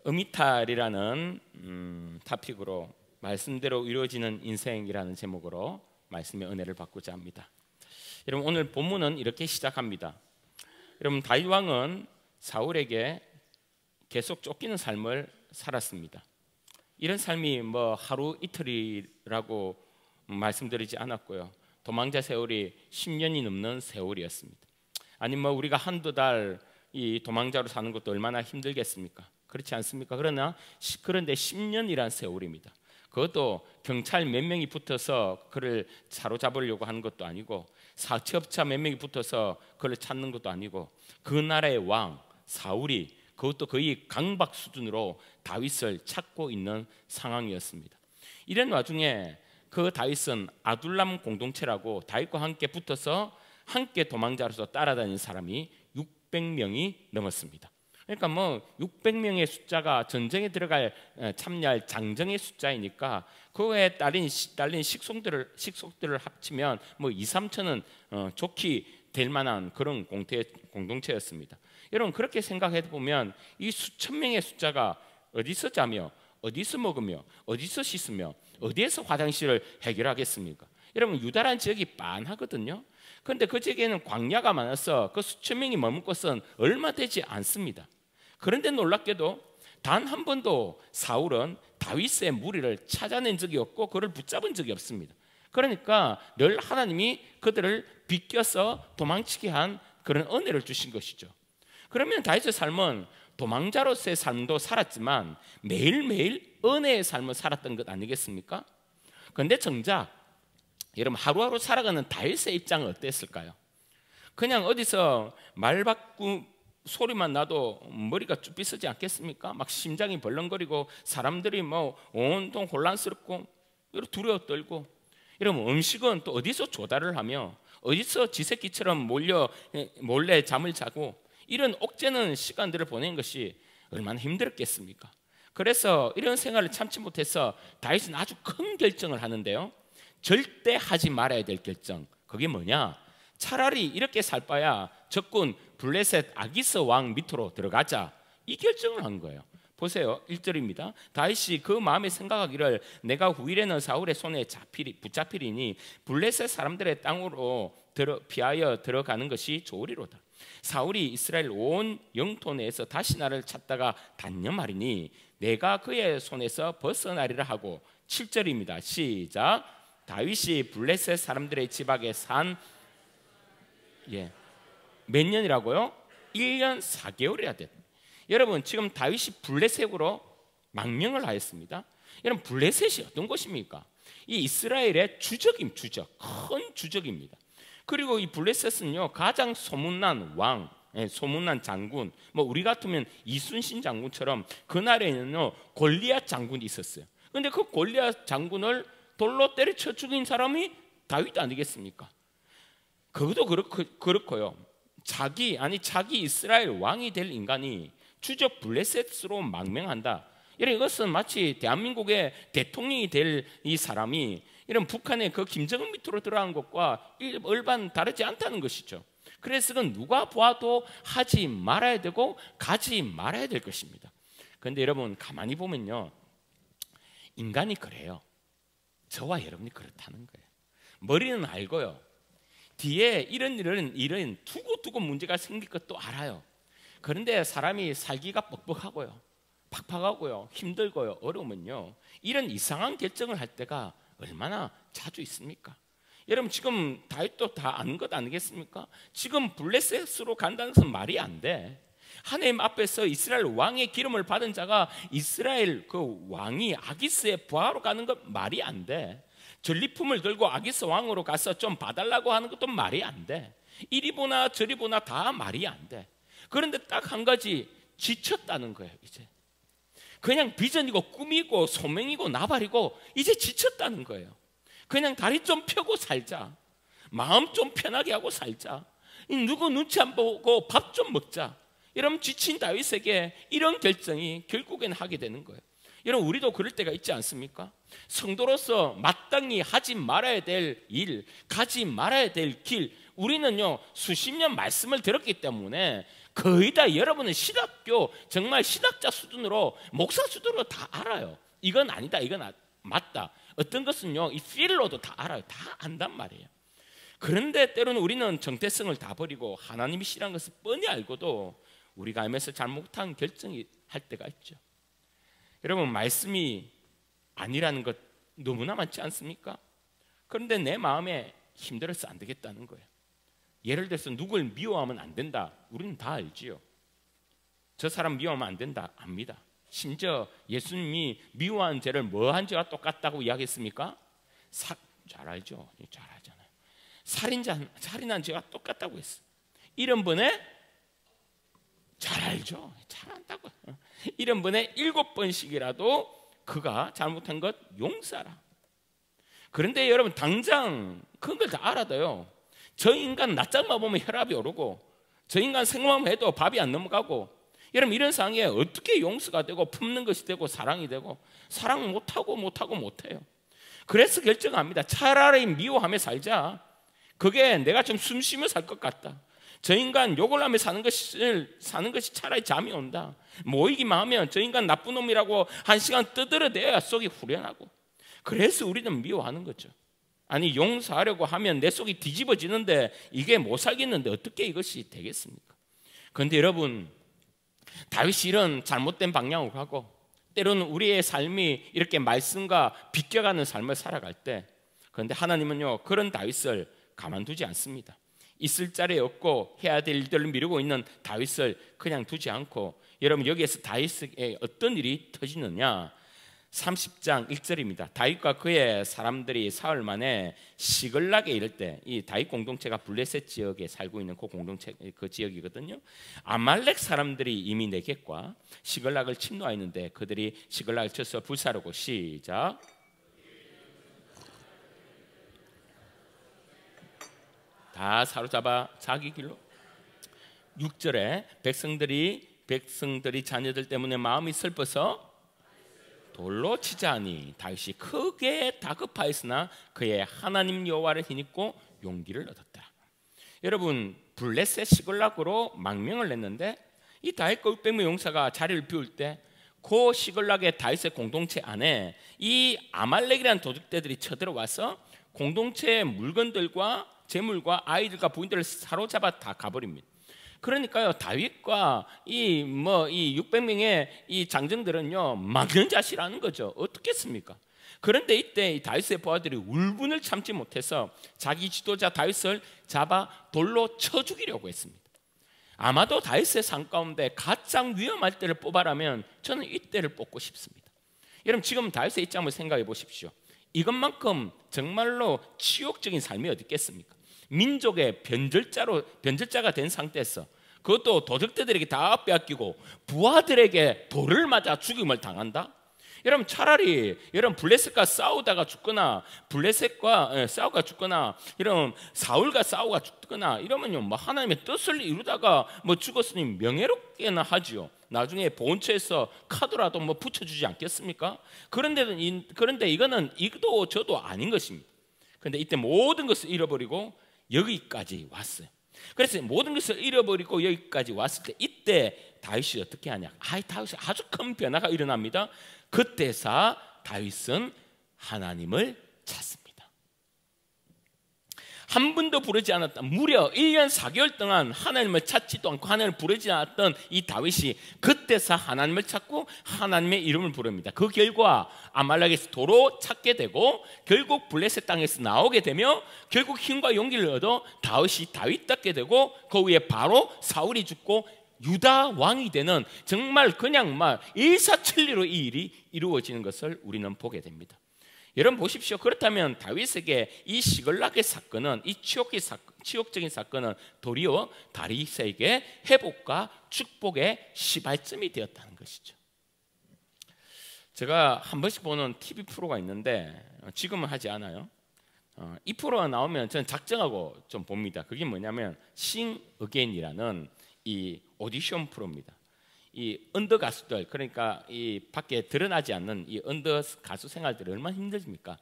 음이탈이라는 타픽으로 말씀대로 이루어지는 인생이라는 제목으로 말씀의 은혜를 받고자 합니다. 여러분, 오늘 본문은 이렇게 시작합니다. 여러분, 다윗 왕은 사울에게 계속 쫓기는 삶을 살았습니다. 이런 삶이 뭐 하루 이틀이라고 말씀드리지 않았고요. 도망자 세월이 10년이 넘는 세월이었습니다. 아니 뭐 우리가 한두 달 이 도망자로 사는 것도 얼마나 힘들겠습니까? 그렇지 않습니까? 그런데 10년이란 세월입니다. 그것도 경찰 몇 명이 붙어서 그를 사로잡으려고 하는 것도 아니고 사채업자 몇 명이 붙어서 그를 찾는 것도 아니고 그 나라의 왕 사울이 그것도 거의 강박 수준으로 다윗을 찾고 있는 상황이었습니다. 이런 와중에 그 다윗은 아둘람 공동체라고 다윗과 함께 붙어서 함께 도망자로서 따라다니는 사람이 600명이 넘었습니다. 그러니까 뭐 600명의 숫자가 전쟁에 들어갈 참여할 장정의 숫자이니까 그거에 딸린 식속들을 합치면 뭐 2, 3천은 좋게 될 만한 그런 공동체였습니다. 여러분, 그렇게 생각해 보면 이 수천 명의 숫자가 어디서 자며 어디서 먹으며 어디서 씻으며 어디에서 화장실을 해결하겠습니까? 여러분, 유다란 지역이 빤하거든요. 그런데 그 지역에는 광야가 많아서 그 수천 명이 머문 곳은 얼마 되지 않습니다. 그런데 놀랍게도 단 한 번도 사울은 다윗의 무리를 찾아낸 적이 없고 그를 붙잡은 적이 없습니다. 그러니까 늘 하나님이 그들을 비껴서 도망치게 한 그런 은혜를 주신 것이죠. 그러면 다윗의 삶은 도망자로서의 삶도 살았지만 매일매일 은혜의 삶을 살았던 것 아니겠습니까? 그런데 정작 여러분, 하루하루 살아가는 다윗의 입장은 어땠을까요? 그냥 어디서 말 바꾸 소리만 나도 머리가 쭈삣지 않겠습니까? 막 심장이 벌렁거리고 사람들이 뭐 온통 혼란스럽고 두려워 떨고, 이러면 음식은 또 어디서 조달을 하며 어디서 지새끼처럼 몰래 잠을 자고 이런 옥죄는 시간들을 보내는 것이 얼마나 힘들었겠습니까? 그래서 이런 생활을 참지 못해서 다윗은 아주 큰 결정을 하는데요. 절대 하지 말아야 될 결정, 그게 뭐냐? 차라리 이렇게 살 바야 적군 블레셋 아기스 왕 밑으로 들어가자, 이 결정을 한 거예요. 보세요, 1절입니다. 다윗이 그 마음에 생각하기를 내가 후일에는 사울의 손에 붙잡히리니 블레셋 사람들의 땅으로 피하여 들어가는 것이 좋으리로다. 사울이 이스라엘 온 영토 내에서 다시 나를 찾다가 단념하리니 내가 그의 손에서 벗어나리라 하고. 7절입니다. 시작. 다윗이 블레셋 사람들의 지박에 산 몇 년이라고요? 1년 4개월이라 됐다. 여러분, 지금 다윗이 블레셋으로 망명을 하였습니다. 여러분, 블레셋이 어떤 곳입니까? 이 이스라엘의 주적, 큰 주적입니다. 그리고 이 블레셋은요, 가장 소문난 왕, 소문난 장군, 뭐 우리 같으면 이순신 장군처럼 그날에는요 골리앗 장군이 있었어요. 그런데 그 골리앗 장군을 돌로 때려쳐 죽인 사람이 다윗 아니겠습니까? 그것도 그렇고요. 자기 이스라엘 왕이 될 인간이 주적 블레셋으로 망명한다. 이것은 마치 대한민국의 대통령이 될 이 사람이 이런 북한의 그 김정은 밑으로 들어간 것과 일반 다르지 않다는 것이죠. 그래서 그건 누가 보아도 하지 말아야 되고 가지 말아야 될 것입니다. 그런데 여러분, 가만히 보면요, 인간이 그래요. 저와 여러분이 그렇다는 거예요. 머리는 알고요, 뒤에 이런 두고 문제가 생길 것도 알아요. 그런데 사람이 살기가 뻑뻑하고요, 팍팍하고요, 힘들고요, 어려우면요, 이런 이상한 결정을 할 때가 얼마나 자주 있습니까? 여러분, 지금 다윗도 다 아는 것 아니겠습니까? 지금 블레셋으로 간다는 것은 말이 안 돼. 하나님 앞에서 이스라엘 왕의 기름을 받은 자가 이스라엘 그 왕이 아기스의 부하로 가는 것 말이 안 돼. 전리품을 들고 아기스 왕으로 가서 좀 봐달라고 하는 것도 말이 안 돼. 이리 보나 저리 보나 다 말이 안 돼. 그런데 딱 한 가지, 지쳤다는 거예요. 이제 그냥 비전이고 꿈이고 소명이고 나발이고 이제 지쳤다는 거예요. 그냥 다리 좀 펴고 살자, 마음 좀 편하게 하고 살자, 누구 눈치 안 보고 밥 좀 먹자. 이러면 지친 다윗에게 이런 결정이 결국엔 하게 되는 거예요. 여러분, 우리도 그럴 때가 있지 않습니까? 성도로서 마땅히 하지 말아야 될 일, 가지 말아야 될 길, 우리는요 수십 년 말씀을 들었기 때문에 거의 다 여러분은 신학교 정말 신학자 수준으로 목사 수준으로 다 알아요. 이건 아니다, 이건 맞다. 어떤 것은요 이 필로도 다 알아요. 다 안단 말이에요. 그런데 때로는 우리는 정체성을 다 버리고 하나님이시라는 것을 뻔히 알고도 우리가 알면서 잘못한 결정이 할 때가 있죠. 여러분, 말씀이 아니라는 것 너무나 많지 않습니까? 그런데 내 마음에 힘들어서 안 되겠다는 거예요. 예를 들어서 누굴 미워하면 안 된다, 우리는 다 알지요. 저 사람 미워하면 안 된다, 압니다. 심지어 예수님이 미워한 죄를 뭐한 죄와 똑같다고 이야기했습니까? 잘 알죠, 잘 알잖아요. 살인한 죄와 똑같다고 했어요. 70번에 잘 알죠, 잘 안다고. 70번에 7번씩이라도 그가 잘못한 것 용서하라. 그런데 여러분, 당장 그런 걸 다 알아도요, 저 인간 낮잠만 보면 혈압이 오르고, 저 인간 생각만 해도 밥이 안 넘어가고, 여러분 이런 상황에 어떻게 용서가 되고 품는 것이 되고 사랑이 되고, 사랑 못해요. 그래서 결정합니다. 차라리 미워하며 살자. 그게 내가 좀 숨 쉬며 살 것 같다. 저 인간 욕을 하며 사는 것이 차라리 잠이 온다. 모이기만 하면 저 인간 나쁜 놈이라고 1시간 떠들어대야 속이 후련하고. 그래서 우리는 미워하는 거죠. 아니, 용서하려고 하면 내 속이 뒤집어지는데 이게 못 살겠는데 어떻게 이것이 되겠습니까? 그런데 여러분, 다윗이 이런 잘못된 방향으로 가고 때로는 우리의 삶이 이렇게 말씀과 비껴가는 삶을 살아갈 때, 그런데 하나님은요 그런 다윗을 가만두지 않습니다. 있을 자리에 없고 해야 될 일들을 미루고 있는 다윗을 그냥 두지 않고, 여러분 여기에서 다윗에게 어떤 일이 터지느냐, 30장 1절입니다. 다윗과 그의 사람들이 사흘 만에 시글락에 이를 때, 이 다윗 공동체가 블레셋 지역에 살고 있는 그 공동체, 그 지역이거든요. 아말렉 사람들이 이미 네겝과 시글락을 침노하였는데 그들이 시글락을 쳐서 불사르고, 시작. 다 사로잡아 자기 길로. 6절에 백성들이 자녀들 때문에 마음이 슬퍼서 돌로 치자 하니 다윗이 크게 다급하였으나 그의 하나님 여호와를 힘입고 용기를 얻었다. 여러분, 블레셋 시글락으로 망명을 냈는데 이 다윗과 600명 용사가 자리를 비울 때 그 시글락의 다윗의 공동체 안에 이 아말렉이라는 도둑들이 쳐들어와서 공동체의 물건들과 재물과 아이들과 부인들을 사로잡아 다 가버립니다. 그러니까요, 다윗과 이 600명의 이 장정들은요 망연자실하는 거죠. 어떻겠습니까? 그런데 이때 이 다윗의 부하들이 울분을 참지 못해서 자기 지도자 다윗을 잡아 돌로 쳐 죽이려고 했습니다. 아마도 다윗의 삶 가운데 가장 위험할 때를 뽑아라면 저는 이때를 뽑고 싶습니다. 여러분, 지금 다윗의 입장을 생각해 보십시오. 이것만큼 정말로 치욕적인 삶이 어디 있겠습니까? 민족의 변절자가 된 상태에서, 그것도 도적들에게 다 빼앗기고 부하들에게 돌을 맞아 죽임을 당한다? 여러분, 차라리 블레셋과 싸우다가 죽거나, 이런 사울과 싸우가 죽거나 이러면요, 하나님의 뜻을 이루다가 죽었으니 명예롭게나 하지요. 나중에 본처에서 카드라도 붙여주지 않겠습니까? 그런데 이거는 이도 저도 아닌 것입니다. 그런데 이때 모든 것을 잃어버리고 여기까지 왔어요. 그래서 모든 것을 잃어버리고 여기까지 왔을 때 이때 다윗이 어떻게 하냐? 다윗이 아주 큰 변화가 일어납니다. 그때서 다윗은 하나님을 찾습니다. 한 번도 부르지 않았다. 무려 1년 4개월 동안 하나님을 찾지도 않고 하나님을 부르지 않았던 이 다윗이 그때서 하나님을 찾고 하나님의 이름을 부릅니다. 그 결과 아말렉에서 도로 찾게 되고 결국 블레셋 땅에서 나오게 되며 결국 힘과 용기를 얻어 다윗이 다윗답게 되고 그 위에 바로 사울이 죽고 유다 왕이 되는, 정말 그냥 일사천리로 이 일이 이루어지는 것을 우리는 보게 됩니다. 여러분 보십시오. 그렇다면 다윗에게 이 시글락의 사건은, 이 치욕적인 사건은 도리어 다윗에게 회복과 축복의 시발점이 되었다는 것이죠. 제가 한 번씩 보는 TV 프로가 있는데 지금은 하지 않아요. 이 프로가 나오면 저는 작정하고 좀 봅니다. 그게 뭐냐면 Sing Again이라는 이 오디션 프로입니다. 이 언더 가수들, 그러니까 이 밖에 드러나지 않는 이 언더 가수 생활들이 얼마나 힘들습니까?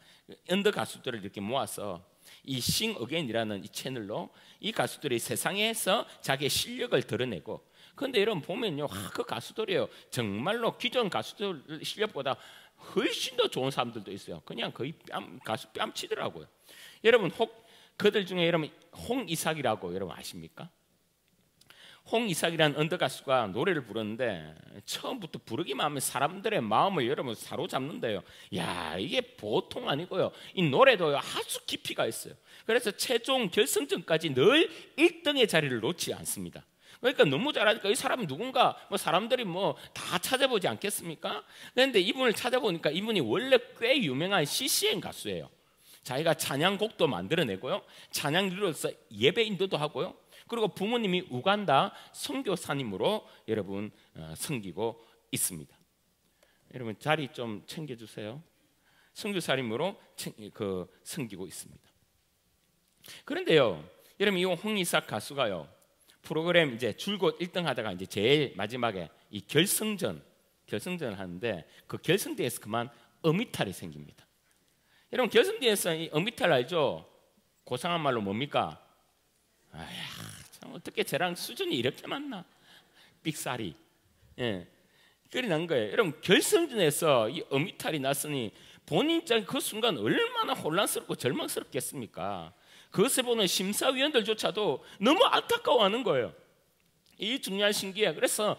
언더 가수들을 이렇게 모아서 이 싱 어게인이라는 이 채널로 이 가수들이 세상에서 자기의 실력을 드러내고, 그런데 여러분 보면요, 그 가수들이요 정말로 기존 가수들 실력보다 훨씬 더 좋은 사람들도 있어요. 그냥 거의 가수 뺨치더라고요. 여러분 그들 중에 여러분 홍이삭이라고 여러분 아십니까? 홍이삭이라는 언더 가수가 노래를 부르는데 처음부터 부르기만 하면 사람들의 마음을 여러분 사로잡는데요. 야, 이게 보통 아니고요. 이 노래도 아주 깊이가 있어요. 그래서 최종 결승전까지 늘 1등의 자리를 놓지 않습니다. 그러니까 너무 잘하니까 이 사람이 누군가 사람들이 다 찾아보지 않겠습니까? 그런데 이분을 찾아보니까 이분이 원래 꽤 유명한 CCM 가수예요. 자기가 찬양곡도 만들어내고요, 찬양리로서 예배 인도도 하고요, 그리고 부모님이 우간다 선교사님으로 여러분 섬기고 있습니다. 여러분 자리 좀 챙겨주세요. 선교사님으로 섬기고 있습니다. 그런데요, 여러분 이 홍이삭 가수가요 프로그램 이제 줄곧 1등 하다가 이제 제일 마지막에 이 결승전을 하는데 그 결승대에서 그만 어미탈이 생깁니다. 여러분 결승대에서 이 어미탈 알죠? 고상한 말로 뭡니까? 아야, 참 어떻게 쟤랑 수준이 이렇게 맞나? 삑사리. 예, 그리 난 거예요. 여러분 결승전에서 이 어미탈이 났으니 본인 입장에 그 순간 얼마나 혼란스럽고 절망스럽겠습니까? 그것을 보는 심사위원들조차도 너무 안타까워하는 거예요. 이 중요한 신기해. 그래서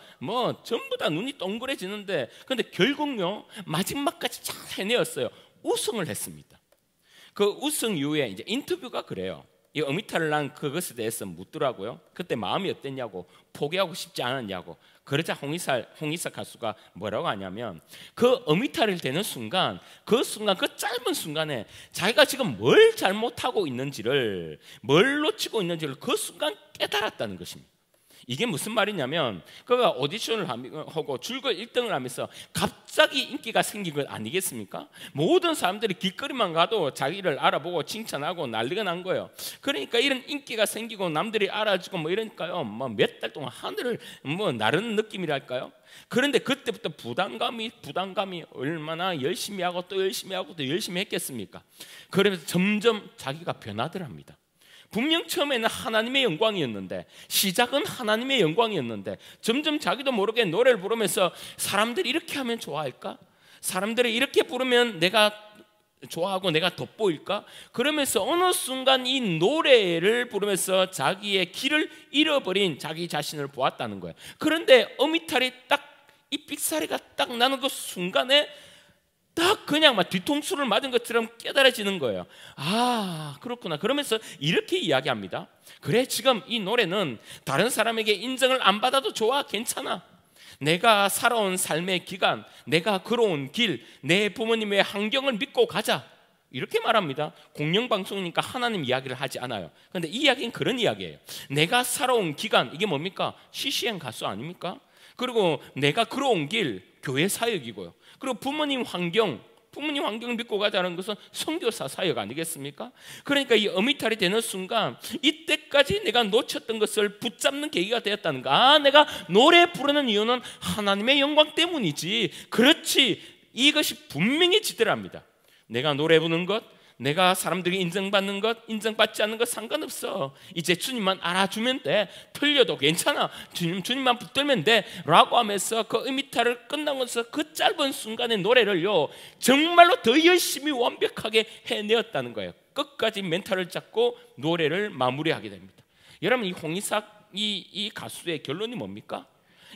전부 다 눈이 동그래지는데, 근데 결국요 마지막까지 잘 해내었어요. 우승을 했습니다. 그 우승 이후에 이제 인터뷰가 그래요. 이 어미탈을 난 그것에 대해서 묻더라고요. 그때 마음이 어땠냐고, 포기하고 싶지 않았냐고. 그러자 홍이삭 가수가 뭐라고 하냐면, 그 어미탈을 대는 순간, 그 짧은 순간에 자기가 지금 뭘 잘못하고 있는지를, 뭘 놓치고 있는지를 그 순간 깨달았다는 것입니다. 이게 무슨 말이냐면, 그가 오디션을 하고 줄곧 1등을 하면서 갑자기 인기가 생긴 것 아니겠습니까? 모든 사람들이 길거리만 가도 자기를 알아보고 칭찬하고 난리가 난 거예요. 그러니까 이런 인기가 생기고 남들이 알아주고 이러니까요, 몇 달 동안 하늘을 나르는 느낌이랄까요? 그런데 그때부터 부담감이 얼마나 열심히 하고 또 열심히 하고 또 열심히 했겠습니까? 그러면서 점점 자기가 변하더랍니다. 분명 처음에는 하나님의 영광이었는데, 시작은 하나님의 영광이었는데, 점점 자기도 모르게 노래를 부르면서 사람들이 이렇게 하면 좋아할까? 사람들이 이렇게 부르면 내가 좋아하고 내가 돋보일까? 그러면서 어느 순간 이 노래를 부르면서 자기의 길을 잃어버린 자기 자신을 보았다는 거예요. 그런데 어미탈이 딱 이 삑사리가 딱 나는 그 순간에 딱 그냥 뒤통수를 맞은 것처럼 깨달아지는 거예요. 아, 그렇구나. 그러면서 이렇게 이야기합니다. 그래, 지금 이 노래는 다른 사람에게 인정을 안 받아도 좋아, 괜찮아. 내가 살아온 삶의 기간, 내가 걸어온 길, 내 부모님의 환경을 믿고 가자, 이렇게 말합니다. 공영방송이니까 하나님 이야기를 하지 않아요. 그런데 이 이야기는 그런 이야기예요. 내가 살아온 기간, 이게 뭡니까? CCM 가수 아닙니까? 그리고 내가 걸어온 길, 교회 사역이고요. 그리고 부모님 환경 믿고 가자는 것은 선교사 사역 아니겠습니까? 그러니까 이 어미탈이 되는 순간 이때까지 내가 놓쳤던 것을 붙잡는 계기가 되었다는 거. 아, 내가 노래 부르는 이유는 하나님의 영광 때문이지. 그렇지, 이것이 분명히 지더랍니다. 내가 노래 부르는 것, 내가 사람들이 인정받는 것, 인정받지 않는 것 상관없어. 이제 주님만 알아주면 돼. 틀려도 괜찮아. 주님만 붙들면 돼. 라고 하면서 그 어미탈을 끝나면서 그 짧은 순간의 노래를요 정말로 더 열심히 완벽하게 해내었다는 거예요. 끝까지 멘탈을 잡고 노래를 마무리하게 됩니다. 여러분, 이 홍이삭 이 가수의 결론이 뭡니까?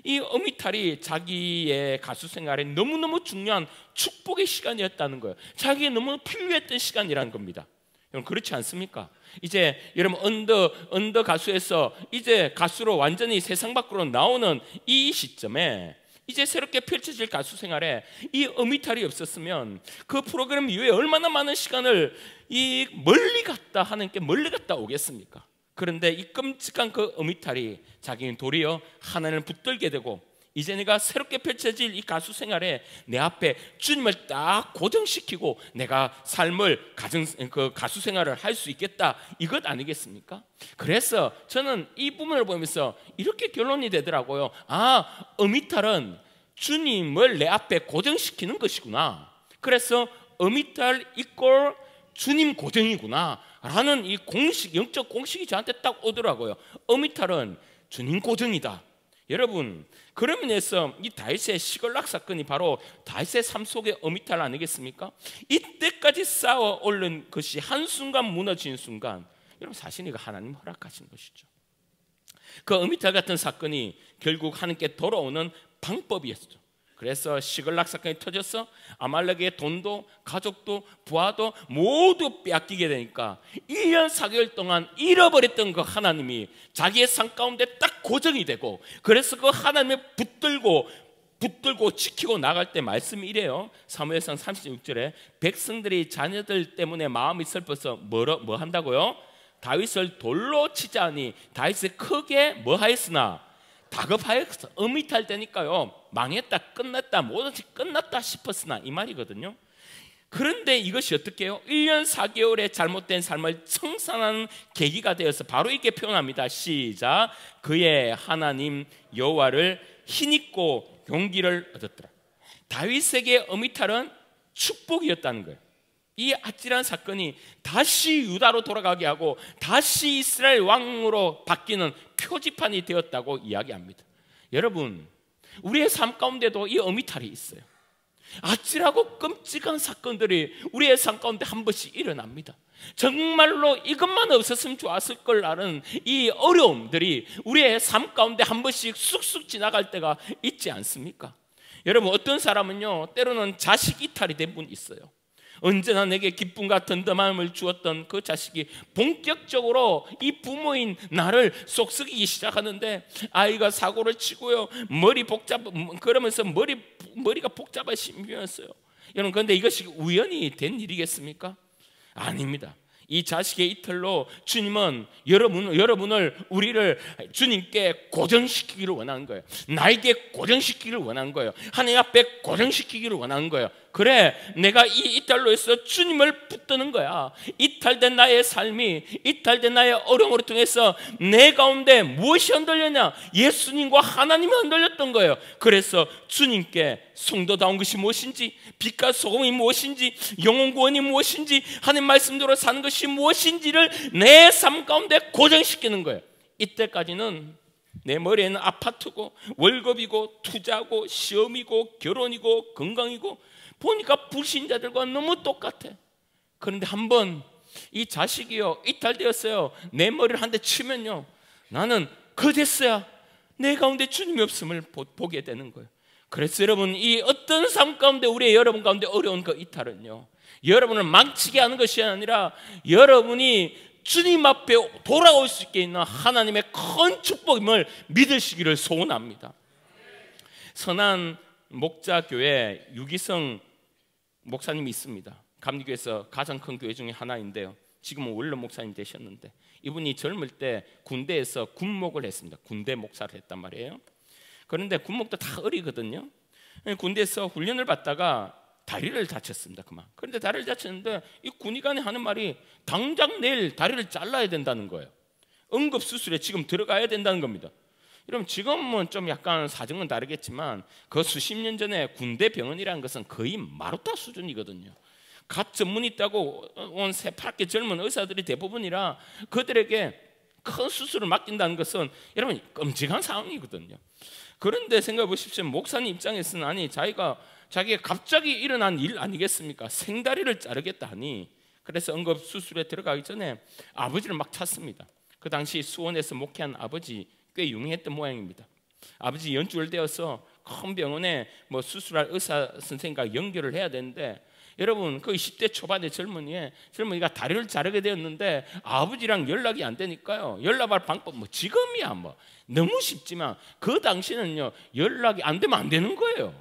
이 어미탈이 자기의 가수 생활에 너무너무 중요한 축복의 시간이었다는 거예요. 자기에 너무 필요했던 시간이라는 겁니다. 여러분, 그렇지 않습니까? 이제 여러분 언더 가수에서 이제 가수로 완전히 세상 밖으로 나오는 이 시점에 이제 새롭게 펼쳐질 가수 생활에 이 어미탈이 없었으면 그 프로그램 이후에 얼마나 많은 시간을 이 멀리 갔다 하나님께 멀리 갔다 오겠습니까? 그런데 이 끔찍한 그 어미탈이 자기는 도리어 하나님을 붙들게 되고, 이제 내가 새롭게 펼쳐질 이 가수 생활에 내 앞에 주님을 딱 고정시키고 내가 삶을 그 가수 생활을 할 수 있겠다, 이것 아니겠습니까? 그래서 저는 이 부분을 보면서 이렇게 결론이 되더라고요. 아, 어미탈은 주님을 내 앞에 고정시키는 것이구나. 그래서 어미탈 이꼴 주님 고정이구나 라는 이 공식, 영적 공식이 저한테 딱 오더라고요. 어미탈은 주님 고정이다. 여러분, 그런 면에서 이 다윗의 시글락 사건이 바로 다윗의 삶 속의 어미탈 아니겠습니까? 이때까지 쌓아 올린 것이 한순간 무너진 순간, 여러분 사실 이거 하나님 허락하신 것이죠. 그 어미탈 같은 사건이 결국 하나님께 돌아오는 방법이었죠. 그래서 시글락 사건이 터져서 아말렉의 돈도 가족도 부하도 모두 빼앗기게 되니까 1년 4개월 동안 잃어버렸던 그 하나님이 자기의 삶 가운데 딱 고정이 되고, 그래서 그 하나님을 붙들고 지키고 나갈 때 말씀이 이래요. 사무엘상 36절에 백성들이 자녀들 때문에 마음이 슬퍼서 뭐 한다고요? 다윗을 돌로 치자니 다윗이 크게 뭐 하였으나 다급하여서 어미탈 때니까요, 망했다, 끝났다, 뭐든지 끝났다 싶었으나 이 말이거든요. 그런데 이것이 어떻게 해요? 1년 4개월의 잘못된 삶을 청산하는 계기가 되어서 바로 이렇게 표현합니다. 시작. 그의 하나님 여호와를 힘입고 용기를 얻었더라. 다윗에게 어미탈은 축복이었다는 거예요. 이 아찔한 사건이 다시 유다로 돌아가게 하고 다시 이스라엘 왕으로 바뀌는 표지판이 되었다고 이야기합니다. 여러분, 우리의 삶 가운데도 이 어미탈이 있어요. 아찔하고 끔찍한 사건들이 우리의 삶 가운데 한 번씩 일어납니다. 정말로 이것만 없었으면 좋았을 걸 아는 이 어려움들이 우리의 삶 가운데 한 번씩 쑥쑥 지나갈 때가 있지 않습니까? 여러분, 어떤 사람은요, 때로는 자식 이탈이 된 분 있어요. 언제나 내게 기쁨과 든든함을 주었던 그 자식이 본격적으로 이 부모인 나를 속썩이기 시작하는데, 아이가 사고를 치고요, 그러면서 머리가 복잡해지면서요. 여러분, 그런데 이것이 우연히 된 일이겠습니까? 아닙니다. 이 자식의 이탈로 주님은 우리를 주님께 고정시키기를 원하는 거예요. 나에게 고정시키기를 원하는 거예요. 하나님 앞에 고정시키기를 원하는 거예요. 그래, 내가 이 이탈로 해서 주님을 붙드는 거야. 이탈된 나의 삶이, 이탈된 나의 어려움을 통해서 내 가운데 무엇이 흔들렸냐? 예수님과 하나님이 흔들렸던 거예요. 그래서 주님께 성도다운 것이 무엇인지, 빛과 소금이 무엇인지, 영혼 구원이 무엇인지, 하나님 말씀대로 사는 것이 무엇인지를 내 삶 가운데 고정시키는 거예요. 이때까지는 내 머리에는 아파트고 월급이고 투자고 시험이고 결혼이고 건강이고 보니까 불신자들과 너무 똑같아. 그런데 한번 이 자식이요, 이탈되었어요. 내 머리를 한 대 치면요, 나는 그제서야 내 가운데 주님이 없음을 보게 되는 거예요. 그래서 여러분, 이 어떤 삶 가운데, 우리의 여러분 가운데 어려운 그 이탈은요, 여러분을 망치게 하는 것이 아니라 여러분이 주님 앞에 돌아올 수 있게 있는 하나님의 큰 축복임을 믿으시기를 소원합니다. 선한 목자교회 유기성 목사님이 있습니다. 감리교에서 가장 큰 교회 중에 하나인데요, 지금은 원로 목사님 되셨는데, 이분이 젊을 때 군대에서 군목을 했습니다. 군대 목사를 했단 말이에요. 그런데 군목도 다 어리거든요. 군대에서 훈련을 받다가 다리를 다쳤습니다. 그런데 다리를 다쳤는데 이 군의관이 하는 말이 당장 내일 다리를 잘라야 된다는 거예요. 응급수술에 지금 들어가야 된다는 겁니다. 여러분, 지금은 좀 약간 사정은 다르겠지만 그 수십 년 전에 군대 병원이라는 것은 거의 마루타 수준이거든요. 갓 전문이 있다고 온 새파랗게 젊은 의사들이 대부분이라 그들에게 큰 수술을 맡긴다는 것은 여러분 끔찍한 상황이거든요. 그런데 생각해 보십시오. 목사님 입장에서는 아니, 자기가 갑자기 일어난 일 아니겠습니까? 생다리를 자르겠다니. 그래서 응급수술에 들어가기 전에 아버지를 막 찾습니다. 그 당시 수원에서 목회한 아버지 꽤 유명했던 모양입니다. 아버지 연줄되어서 큰 병원에 뭐 수술할 의사 선생님과 연결을 해야 되는데, 여러분 그 20대 초반의 젊은이가 다리를 자르게 되었는데 아버지랑 연락이 안 되니까요, 연락할 방법 지금이야 너무 쉽지만 그 당시는요, 연락이 안 되면 안 되는 거예요.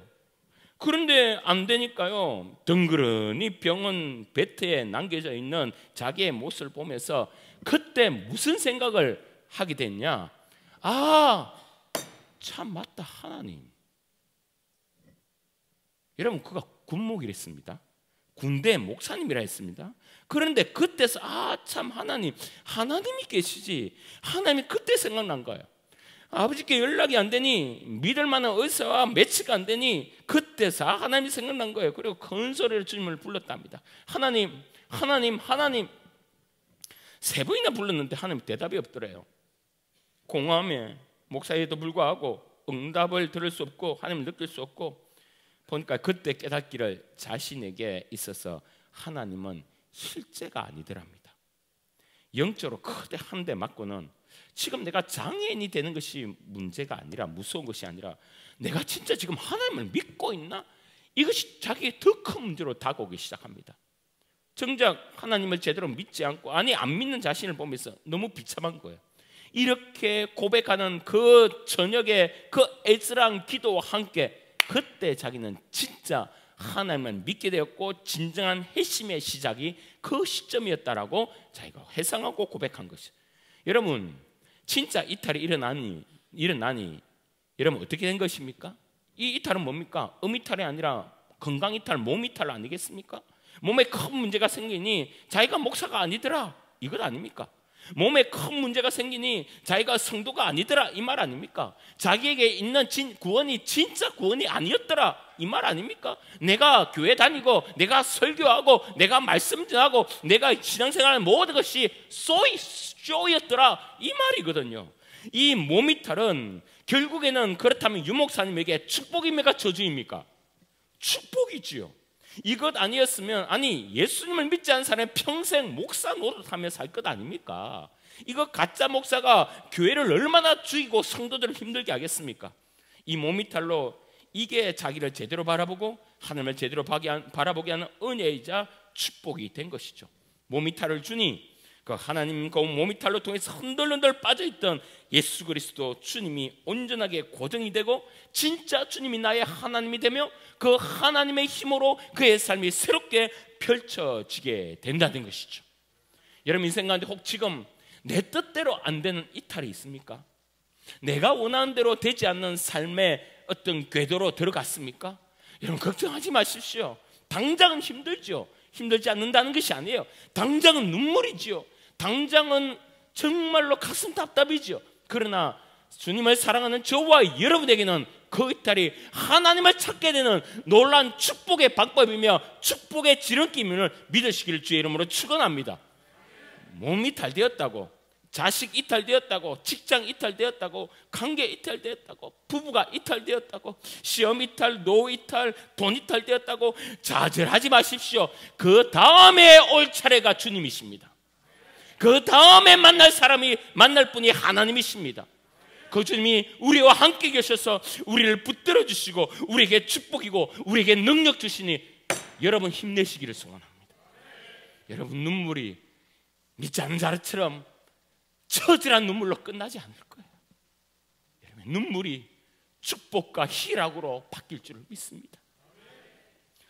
그런데 안 되니까요, 덩그러니 병원 베트에 남겨져 있는 자기의 모습을 보면서 그때 무슨 생각을 하게 됐냐? 아, 참 맞다, 하나님. 여러분, 그가 군목이랬습니다. 군대 목사님이라 했습니다. 그런데 그때서 참 하나님이 계시지. 하나님이 그때 생각난 거예요. 아버지께 연락이 안 되니, 믿을 만한 의사와 매치가 안 되니 그때서 하나님이 생각난 거예요. 그리고 큰 소리로 주님을 불렀답니다. 하나님, 하나님, 하나님. 3번이나 불렀는데 하나님 대답이 없더래요. 공허함에 목사에도 불구하고 응답을 들을 수 없고 하나님을 느낄 수 없고, 보니까 그때 깨닫기를 자신에게 있어서 하나님은 실제가 아니더랍니다. 영적으로 크게 한 대 맞고는 지금 내가 장애인이 되는 것이 문제가 아니라, 무서운 것이 아니라, 내가 진짜 지금 하나님을 믿고 있나? 이것이 자기의 더 큰 문제로 다가오기 시작합니다. 정작 하나님을 제대로 믿지 않고, 아니 안 믿는 자신을 보면서 너무 비참한 거예요. 이렇게 고백하는 그 저녁에 그 애절한 기도와 함께 그때 자기는 진짜 하나님을 믿게 되었고, 진정한 회심의 시작이 그 시점이었다라고 자기가 회상하고 고백한 것이에요. 여러분, 진짜 이탈이 일어나니 여러분 어떻게 된 것입니까? 이 이탈은 뭡니까? 이탈이 아니라 건강 이탈, 몸 이탈 아니겠습니까? 몸에 큰 문제가 생기니 자기가 목사가 아니더라, 이것 아닙니까? 몸에 큰 문제가 생기니 자기가 성도가 아니더라, 이 말 아닙니까? 자기에게 있는 구원이 진짜 구원이 아니었더라, 이 말 아닙니까? 내가 교회 다니고 내가 설교하고 내가 말씀 전하고 내가 신앙생활하는 모든 것이 쇼였더라, 이 말이거든요. 이 몸이탈은 결국에는 그렇다면 유목사님에게 축복입니까, 저주입니까? 축복이지요. 이것 아니었으면, 아니 예수님을 믿지 않은 사람이 평생 목사 노릇하며 살 것 아닙니까? 이거 가짜 목사가 교회를 얼마나 죽이고 성도들을 힘들게 하겠습니까? 이 몸이탈로 이게 자기를 제대로 바라보고 하나님을 제대로 바라보게 하는 은혜이자 축복이 된 것이죠. 몸이탈을 주니 그 하나님 그 몸이탈로 통해서 흔들흔들 빠져있던 예수 그리스도 주님이 온전하게 고정이 되고, 진짜 주님이 나의 하나님이 되며 그 하나님의 힘으로 그의 삶이 새롭게 펼쳐지게 된다는 것이죠. 여러분 인생 가운데 혹 지금 내 뜻대로 안 되는 이탈이 있습니까? 내가 원하는 대로 되지 않는 삶의 어떤 궤도로 들어갔습니까? 여러분 걱정하지 마십시오. 당장은 힘들죠. 힘들지 않는다는 것이 아니에요. 당장은 눈물이지요. 당장은 정말로 가슴 답답이죠. 그러나 주님을 사랑하는 저와 여러분에게는 그 이탈이 하나님을 찾게 되는 놀라운 축복의 방법이며 축복의 지름길임을 믿으시기를 주의 이름으로 축원합니다. 몸 이탈되었다고, 자식 이탈되었다고, 직장 이탈되었다고, 관계 이탈되었다고, 부부가 이탈되었다고, 시험 이탈, 노 이탈, 돈 이탈되었다고 좌절하지 마십시오. 그 다음에 올 차례가 주님이십니다. 그 다음에 만날 사람이, 만날 분이 하나님이십니다. 그 주님이 우리와 함께 계셔서 우리를 붙들어 주시고 우리에게 축복이고 우리에게 능력 주시니 여러분 힘내시기를 소원합니다. 여러분 눈물이 믿지 않는 자처럼 처절한 눈물로 끝나지 않을 거예요. 여러분 눈물이 축복과 희락으로 바뀔 줄을 믿습니다.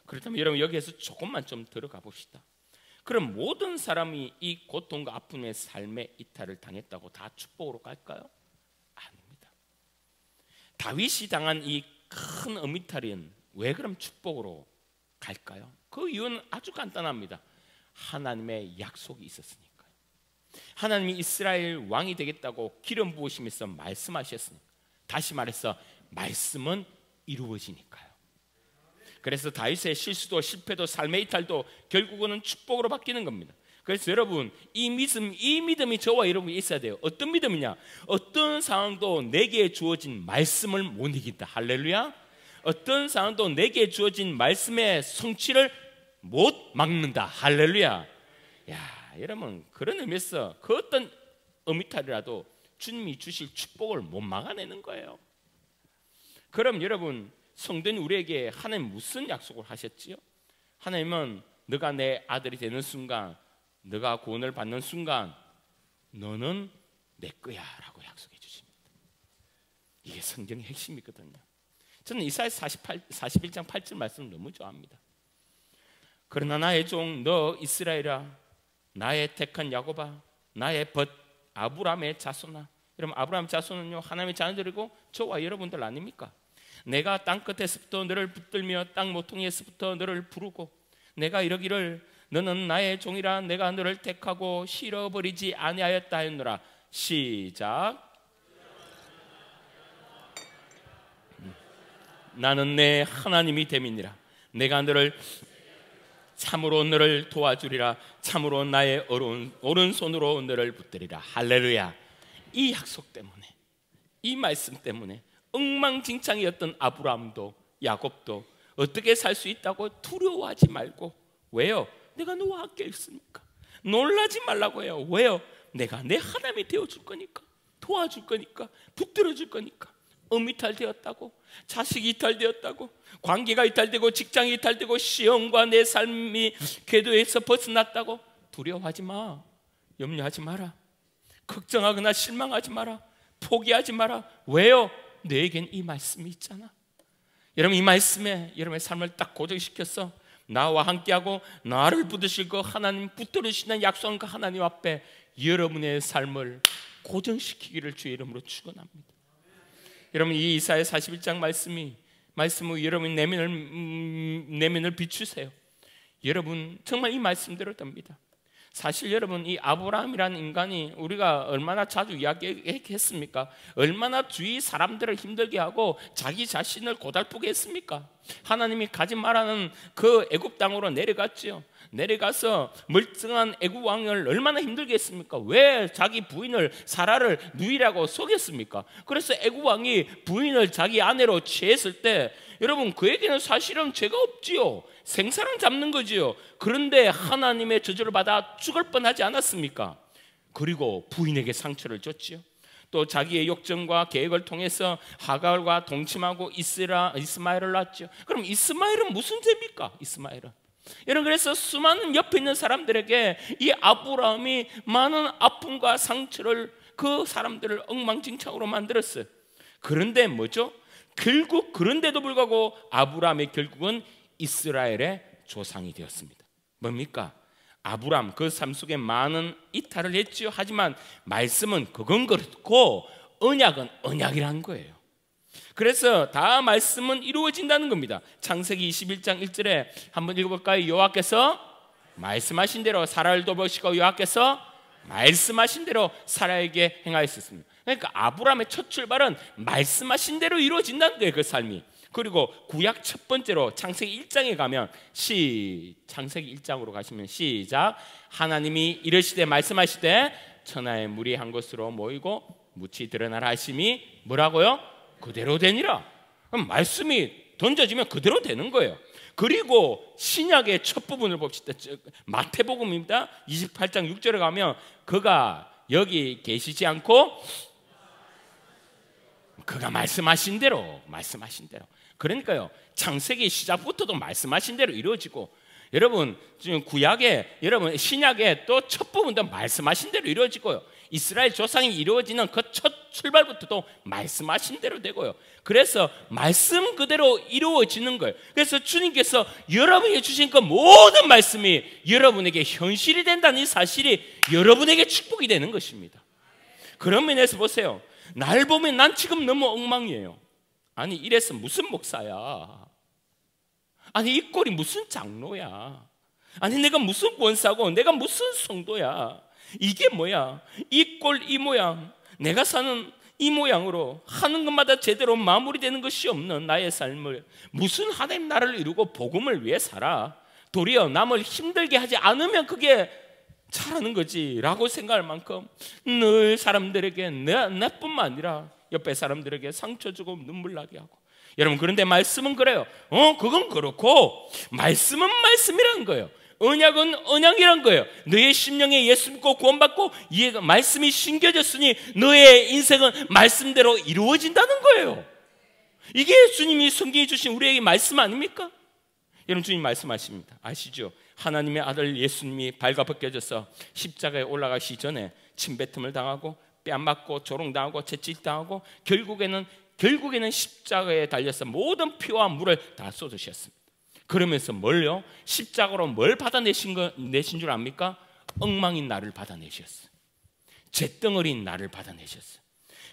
그렇다면 여러분 여기에서 조금만 좀 들어가 봅시다. 그럼 모든 사람이 이 고통과 아픔의 삶의 이탈을 당했다고 다 축복으로 갈까요? 아닙니다. 다윗이 당한 이 큰 엄이탈은 왜 그럼 축복으로 갈까요? 그 이유는 아주 간단합니다. 하나님의 약속이 있었으니까요. 하나님이 이스라엘 왕이 되겠다고 기름 부으시면서 말씀하셨으니까. 다시 말해서 말씀은 이루어지니까요. 그래서 다윗의 실수도 실패도 삶의 이탈도 결국은 축복으로 바뀌는 겁니다. 그래서 여러분 이 믿음이 저와 여러분이 있어야 돼요. 어떤 믿음이냐? 어떤 상황도 내게 주어진 말씀을 못 이긴다. 할렐루야. 어떤 상황도 내게 주어진 말씀의 성취를 못 막는다. 할렐루야. 야, 여러분 그런 의미에서 그 어떤 어미탈이라도 주님이 주실 축복을 못 막아내는 거예요. 그럼 여러분 성도인 우리에게 하나님 무슨 약속을 하셨지요? 하나님은 너가 내 아들이 되는 순간, 너가 구원을 받는 순간 너는 내 거야 라고 약속해 주십니다. 이게 성경의 핵심이거든요. 저는 이사야 41장 8절 말씀을 너무 좋아합니다. 그러나 나의 종 너 이스라엘아, 나의 택한 야곱아, 나의 벗 아브라함의 자손아. 여러분 아브라함 자손은요 하나님의 자녀들이고 저와 여러분들 아닙니까? 내가 땅 끝에서부터 너를 붙들며 땅 모퉁이에서부터 너를 부르고 내가 이러기를 너는 나의 종이라 내가 너를 택하고 실어버리지 아니하였다 하였노라. 시작. 나는 내 하나님이 됨이니라. 내가 너를 참으로 너를 도와주리라. 참으로 나의 오른손으로 너를 붙들리라. 할렐루야. 이 약속 때문에, 이 말씀 때문에 엉망진창이었던 아브라함도 야곱도 어떻게 살 수 있다고 두려워하지 말고, 왜요? 내가 너와 함께 있으니까. 놀라지 말라고 해요. 왜요? 내가 내 하나님이 되어줄 거니까, 도와줄 거니까, 붙들어줄 거니까. 이탈되었다고, 자식이 이탈되었다고, 관계가 이탈되고, 직장이 이탈되고, 시험과 내 삶이 궤도에서 벗어났다고 두려워하지 마. 염려하지 마라. 걱정하거나 실망하지 마라. 포기하지 마라. 왜요? 너에겐 이 말씀이 있잖아. 여러분, 이 말씀에 여러분의 삶을 딱 고정시켜서 나와 함께하고 나를 붙드실 그 하나님, 붙들으시는 약속한 그 하나님 앞에 여러분의 삶을 고정시키기를 주의 이름으로 축원합니다. 여러분, 이 이사야 41장 말씀을 여러분 내면을 비추세요. 여러분 정말 이 말씀대로 됩니다. 사실 여러분, 이 아브라함이라는 인간이 우리가 얼마나 자주 이야기했습니까? 얼마나 주위 사람들을 힘들게 하고 자기 자신을 고달프게 했습니까? 하나님이 가지 말라는 그 애굽 땅으로 내려갔죠. 내려가서 멀쩡한 애굽 왕을 얼마나 힘들게 했습니까? 왜 자기 부인을 사라를 누이라고 속였습니까? 그래서 애굽 왕이 부인을 자기 아내로 취했을 때 여러분, 그에게는 사실은 죄가 없지요. 생사랑 잡는 거지요. 그런데 하나님의 저주를 받아 죽을 뻔하지 않았습니까? 그리고 부인에게 상처를 줬지요. 또 자기의 욕정과 계획을 통해서 하갈과 동침하고 이스마엘을 낳았죠. 그럼 이스마엘은 무슨 죄입니까? 이스마엘은, 여러분, 그래서 수많은 옆에 있는 사람들에게 이 아브라함이 많은 아픔과 상처를, 그 사람들을 엉망진창으로 만들었어요. 그런데 뭐죠? 결국 그런데도 불구하고 아브라함의 결국은 이스라엘의 조상이 되었습니다. 뭡니까? 아브라함 그 삶 속에 많은 이탈을 했지요. 하지만 말씀은 그건 그렇고 언약은 언약이라는 거예요. 그래서 다 말씀은 이루어진다는 겁니다. 창세기 21장 1절에 한번 읽어볼까요? 여호와께서 말씀하신 대로 사라를 돌보시고 여호와께서 말씀하신 대로 사라에게 행하였습니다. 그러니까 아브라함의 첫 출발은 말씀하신 대로 이루어진다는 거예요, 그 삶이. 그리고 구약 첫 번째로 창세기 1장에 가면 창세기 1장으로 가시면 시작. 하나님이 이르시되 말씀하시되 천하의 물이 한 곳으로 모이고 묻이 드러나라 하심이 뭐라고요? 그대로 되니라. 그럼 말씀이 던져지면 그대로 되는 거예요. 그리고 신약의 첫 부분을 봅시다. 마태복음입니다. 28장 6절에 가면 그가 여기 계시지 않고 그가 말씀하신 대로. 그러니까요, 창세기 시작부터도 말씀하신 대로 이루어지고, 여러분 지금 구약에, 여러분 신약에 또 첫 부분도 말씀하신 대로 이루어지고요. 이스라엘 조상이 이루어지는 그 첫 출발부터도 말씀하신 대로 되고요. 그래서 말씀 그대로 이루어지는 거예요. 그래서 주님께서 여러분에게 주신 그 모든 말씀이 여러분에게 현실이 된다는 이 사실이 여러분에게 축복이 되는 것입니다. 그런 면에서 보세요. 날 보면 난 지금 너무 엉망이에요. 아니, 이래서 무슨 목사야? 아니, 이 꼴이 무슨 장로야? 아니, 내가 무슨 권사고 내가 무슨 성도야? 이게 뭐야? 이 꼴 이 모양, 내가 사는 이 모양으로 하는 것마다 제대로 마무리되는 것이 없는 나의 삶을, 무슨 하나님 나라를 이루고 복음을 위해 살아? 도리어 남을 힘들게 하지 않으면 그게 잘하는 거지 라고 생각할 만큼 늘 사람들에게 나뿐만 아니라 옆에 사람들에게 상처 주고 눈물 나게 하고. 여러분, 그런데 말씀은 그래요. 그건 그렇고 말씀은 말씀이라는 거예요. 언약은 언약이란 거예요. 너의 심령에 예수 믿고 구원받고 말씀이 심겨졌으니 너의 인생은 말씀대로 이루어진다는 거예요. 이게 주님이 성경에 주신 우리에게 말씀 아닙니까? 여러분, 주님 말씀하십니다. 아시죠? 하나님의 아들 예수님이 발가벗겨져서 십자가에 올라가시기 전에 침뱉음을 당하고 뺨맞고 조롱당하고 채찍당하고 결국에는 십자가에 달려서 모든 피와 물을 다 쏟으셨습니다. 그러면서 뭘요? 십자가로 뭘 받아내신 줄 압니까? 엉망인 나를 받아내셨어요. 잿덩어리인 나를 받아내셨어요.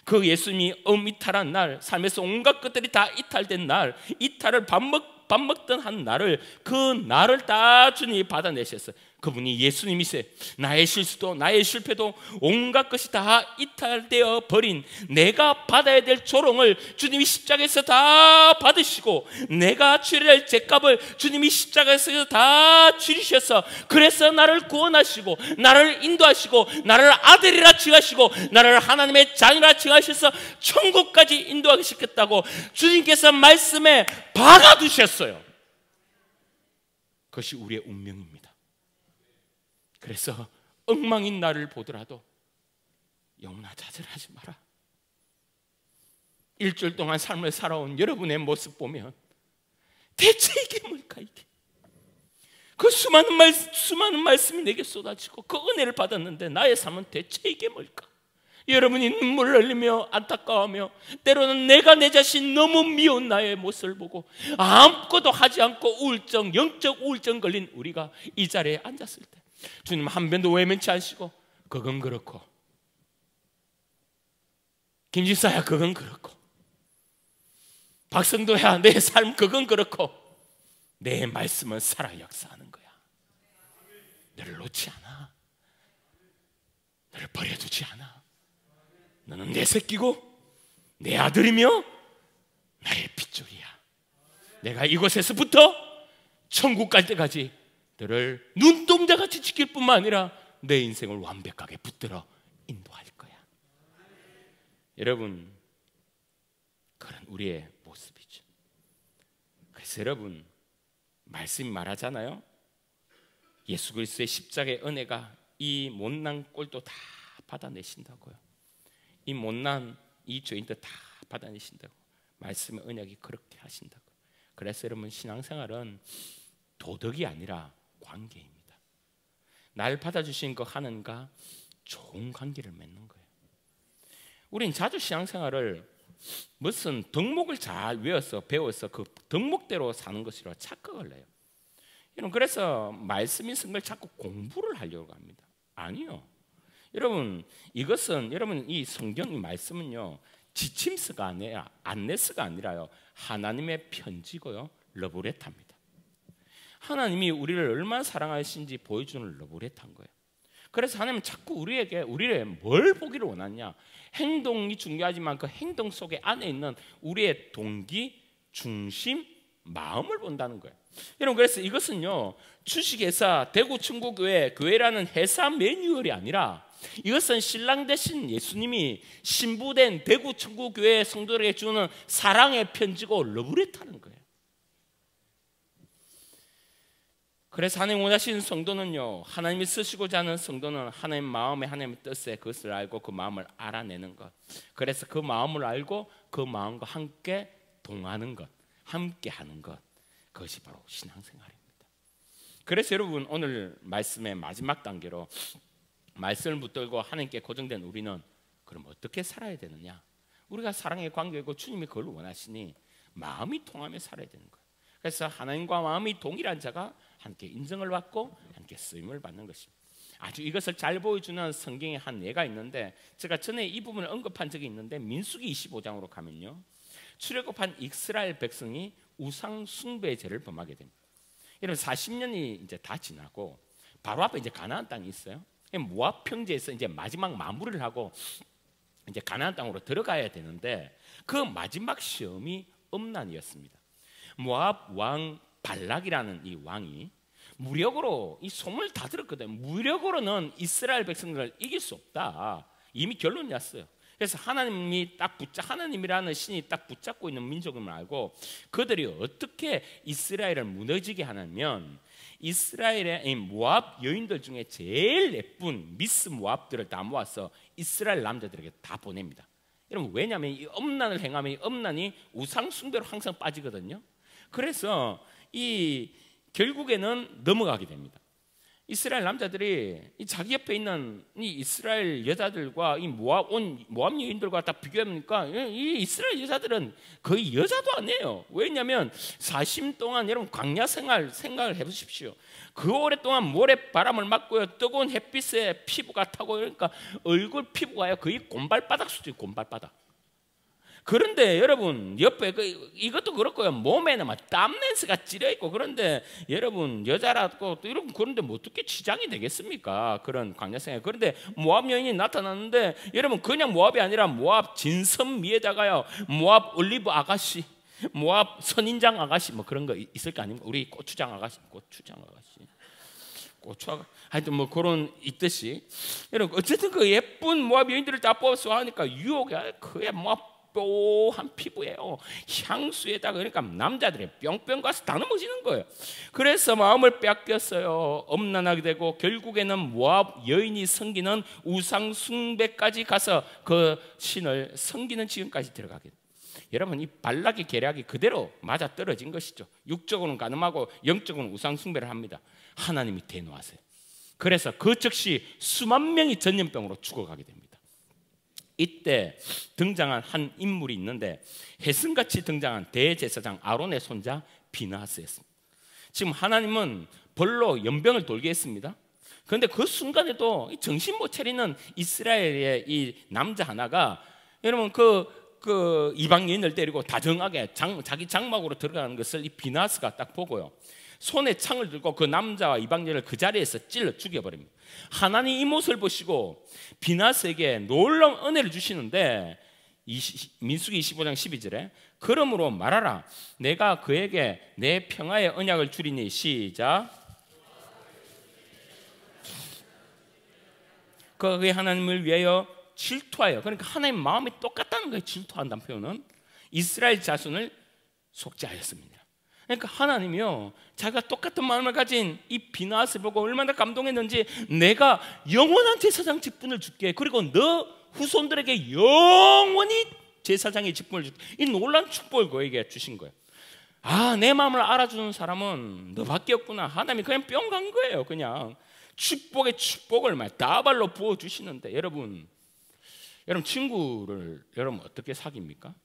그 예수님이 이탈한 날, 삶에서 온갖 것들이 다 이탈된 날, 이탈을 밥 먹던 한 날을, 그 날을 다 주님이 받아내셨어요. 그분이 예수님이세요. 나의 실수도 나의 실패도 온갖 것이 다 이탈되어 버린 내가 받아야 될 조롱을 주님이 십자가에서 다 받으시고 내가 치러야 할 죄값을 주님이 십자가에서 다 치르셔서 그래서 나를 구원하시고 나를 인도하시고 나를 아들이라 칭하시고 나를 하나님의 자녀라 칭하셔서 천국까지 인도하시겠다고 주님께서 말씀에 박아두셨어요. 그것이 우리의 운명입니다. 그래서 엉망인 나를 보더라도 영혼아 좌절하지 마라. 일주일 동안 삶을 살아온 여러분의 모습 보면 대체 이게 뭘까 이게? 그 수많은 말씀이 내게 쏟아지고 그 은혜를 받았는데 나의 삶은 대체 이게 뭘까? 여러분이 눈물을 흘리며 안타까워하며 때로는 내가 내 자신 너무 미운 나의 모습을 보고 아무것도 하지 않고 우울증, 영적 우울증 걸린 우리가 이 자리에 앉았을 때 주님 한 번도 외면치 않으시고 그건 그렇고 김집사야 그건 그렇고 박성도야 내 삶 그건 그렇고 내 말씀은 살아 역사하는 거야. 너를 놓지 않아. 너를 버려두지 않아. 너는 내 새끼고 내 아들이며 나의 핏줄이야. 내가 이곳에서부터 천국 갈 때까지 너를 눈동자같이 지킬 뿐만 아니라 내 인생을 완벽하게 붙들어 인도할 거야. 여러분, 그런 우리의 모습이죠. 그래서 여러분, 말씀이 말하잖아요. 예수 그리스도의 십자가의 은혜가 이 못난 꼴도 다 받아내신다고요. 이 못난 이 죄인들 다 받아내신다고. 말씀의 언약이 그렇게 하신다고. 그래서 여러분, 신앙생활은 도덕이 아니라 관계입니다. 날 받아주신 그 하나님과 좋은 관계를 맺는 거예요. 우린 자주 신앙생활을 무슨 덕목을 잘 외워서 배워서 그 덕목대로 사는 것이라 착각을 해요. 여러분, 그래서 말씀 있는 걸 자꾸 공부를 하려고 합니다. 아니요. 여러분, 이것은 여러분 이 성경 이 말씀은요 지침서가 아니라 안내서가 아니라요 하나님의 편지고요 러브레터입니다. 하나님이 우리를 얼마나 사랑하신지 보여주는 러브레터인 거예요. 그래서 하나님은 자꾸 우리를 뭘 보기를 원하냐? 행동이 중요하지만 그 행동 속에 안에 있는 우리의 동기, 중심, 마음을 본다는 거예요. 여러분, 그래서 이것은요 주식회사 대구충구교회 교회라는 회사 매뉴얼이 아니라 이것은 신랑 되신 예수님이 신부된 대구충구교회 성도들에게 주는 사랑의 편지고 러브레터는 거예요. 그래서 하나님 원하시는 성도는요 하나님이 쓰시고자 하는 성도는 하나님 마음에 하나님의 뜻에 그것을 알고 그 마음을 알아내는 것. 그래서 그 마음을 알고 그 마음과 함께 동하는 것, 함께 하는 것, 그것이 바로 신앙생활입니다. 그래서 여러분 오늘 말씀의 마지막 단계로 말씀을 붙들고 하나님께 고정된 우리는 그럼 어떻게 살아야 되느냐? 우리가 사랑의 관계고 주님이 그걸 원하시니 마음이 통하며 살아야 되는 거예요. 그래서 하나님과 마음이 동일한 자가 함께 인정을 받고 함께 쓰임을 받는 것입니다. 아주 이것을 잘 보여주는 성경의 한 예가 있는데 제가 전에 이 부분을 언급한 적이 있는데 민수기 25장으로 가면요 출애굽한 이스라엘 백성이 우상 숭배의 죄를 범하게 됩니다. 이런 40년이 이제 다 지나고 바로 앞에 이제 가나안 땅이 있어요. 모압 평지에서 이제 마지막 마무리를 하고 이제 가나안 땅으로 들어가야 되는데 그 마지막 시험이 엄난이었습니다. 모압 왕 발락이라는 이 왕이 무력으로 이 소문을 다 들었거든요. 무력으로는 이스라엘 백성들을 이길 수 없다. 이미 결론이 났어요. 그래서 하나님이라는 신이 딱 붙잡고 있는 민족임을 알고 그들이 어떻게 이스라엘을 무너지게 하냐면 이스라엘의 모압 여인들 중에 제일 예쁜 미스 모압들을 다 모아서 이스라엘 남자들에게 다 보냅니다. 여러분, 왜냐하면 이 엄난을 행하면 이 엄난이 우상 숭배로 항상 빠지거든요. 그래서 이 결국에는 넘어가게 됩니다. 이스라엘 남자들이 이 자기 옆에 있는 이 이스라엘 여자들과 이 모압 여인들과 다 비교해보니까 이 이스라엘 여자들은 거의 여자도 아니에요. 왜냐하면 40년 동안 여러분 광야 생각을 해보십시오. 그 오랫동안 모래바람을 맞고요 뜨거운 햇빛에 피부가 타고 그러니까 얼굴 피부가요 거의 곰발바닥 수준이에요. 곰발바닥. 그런데 여러분 옆에 이것도 그렇고요. 몸에는 막 땀 냄새가 찌려 있고 그런데 여러분 여자라고 또 이런 그런데 뭐 어떻게 치장이 되겠습니까? 그런 광야 생활. 그런데 모압 여인이 나타났는데 여러분 그냥 모압이 아니라 모압 진선미에다가요. 모압 올리브 아가씨, 모압 선인장 아가씨 뭐 그런 거 있을 거 아닙니까? 우리 고추장 아가씨, 고추 아가씨. 하여튼 뭐 그런 있듯이 여러분 어쨌든 그 예쁜 모압 여인들을 다 뽑아서 하니까 유혹이 그게 모압 뽀한 피부예요. 향수에다가 그러니까 남자들이 뿅뿅 가서 다 넘어지는 거예요. 그래서 마음을 뺏겼어요. 엄난하게 되고 결국에는 모압 여인이 섬기는 우상 숭배까지 가서 그 신을 섬기는 지경까지 들어가게 돼요. 여러분 이 발락의 계략이 그대로 맞아 떨어진 것이죠. 육적으로는 가늠하고 영적으로는 우상 숭배를 합니다. 하나님이 대노하세요. 그래서 그 즉시 수만 명이 전염병으로 죽어가게 됩니다. 이때 등장한 한 인물이 있는데 혜승같이 등장한 대제사장 아론의 손자 비느하스였습니다. 지금 하나님은 벌로 연병을 돌게 했습니다. 그런데 그 순간에도 정신 못 차리는 이스라엘의 이 남자 하나가 여러분 그 이방 여인을 데리고 다정하게 자기 장막으로 들어가는 것을 이 비느하스가 딱 보고요. 손에 창을 들고 그 남자와 이방 여인을 그 자리에서 찔러 죽여버립니다. 하나님 이 모습을 보시고 비느하스에게 놀라운 은혜를 주시는데 민수기 25장 12절에 그러므로 말하라 내가 그에게 내 평화의 언약을 주리니 시작 그의 하나님을 위하여 질투하여 그러니까 하나님 마음이 똑같다는 거예요. 질투한다는 표현은 이스라엘 자손을 속죄하였습니다. 그러니까 하나님이요 자기가 똑같은 마음을 가진 이 비느하스를 보고 얼마나 감동했는지 내가 영원한 제사장 직분을 줄게 그리고 너 후손들에게 영원히 제사장의 직분을 줄게 이 놀라운 축복을 그에게 주신 거예요. 아, 내 마음을 알아주는 사람은 너밖에 없구나. 하나님이 그냥 뿅 간 거예요. 그냥 축복의 축복을 막 다발로 부어주시는데 여러분 친구를 여러분 어떻게 사깁니까?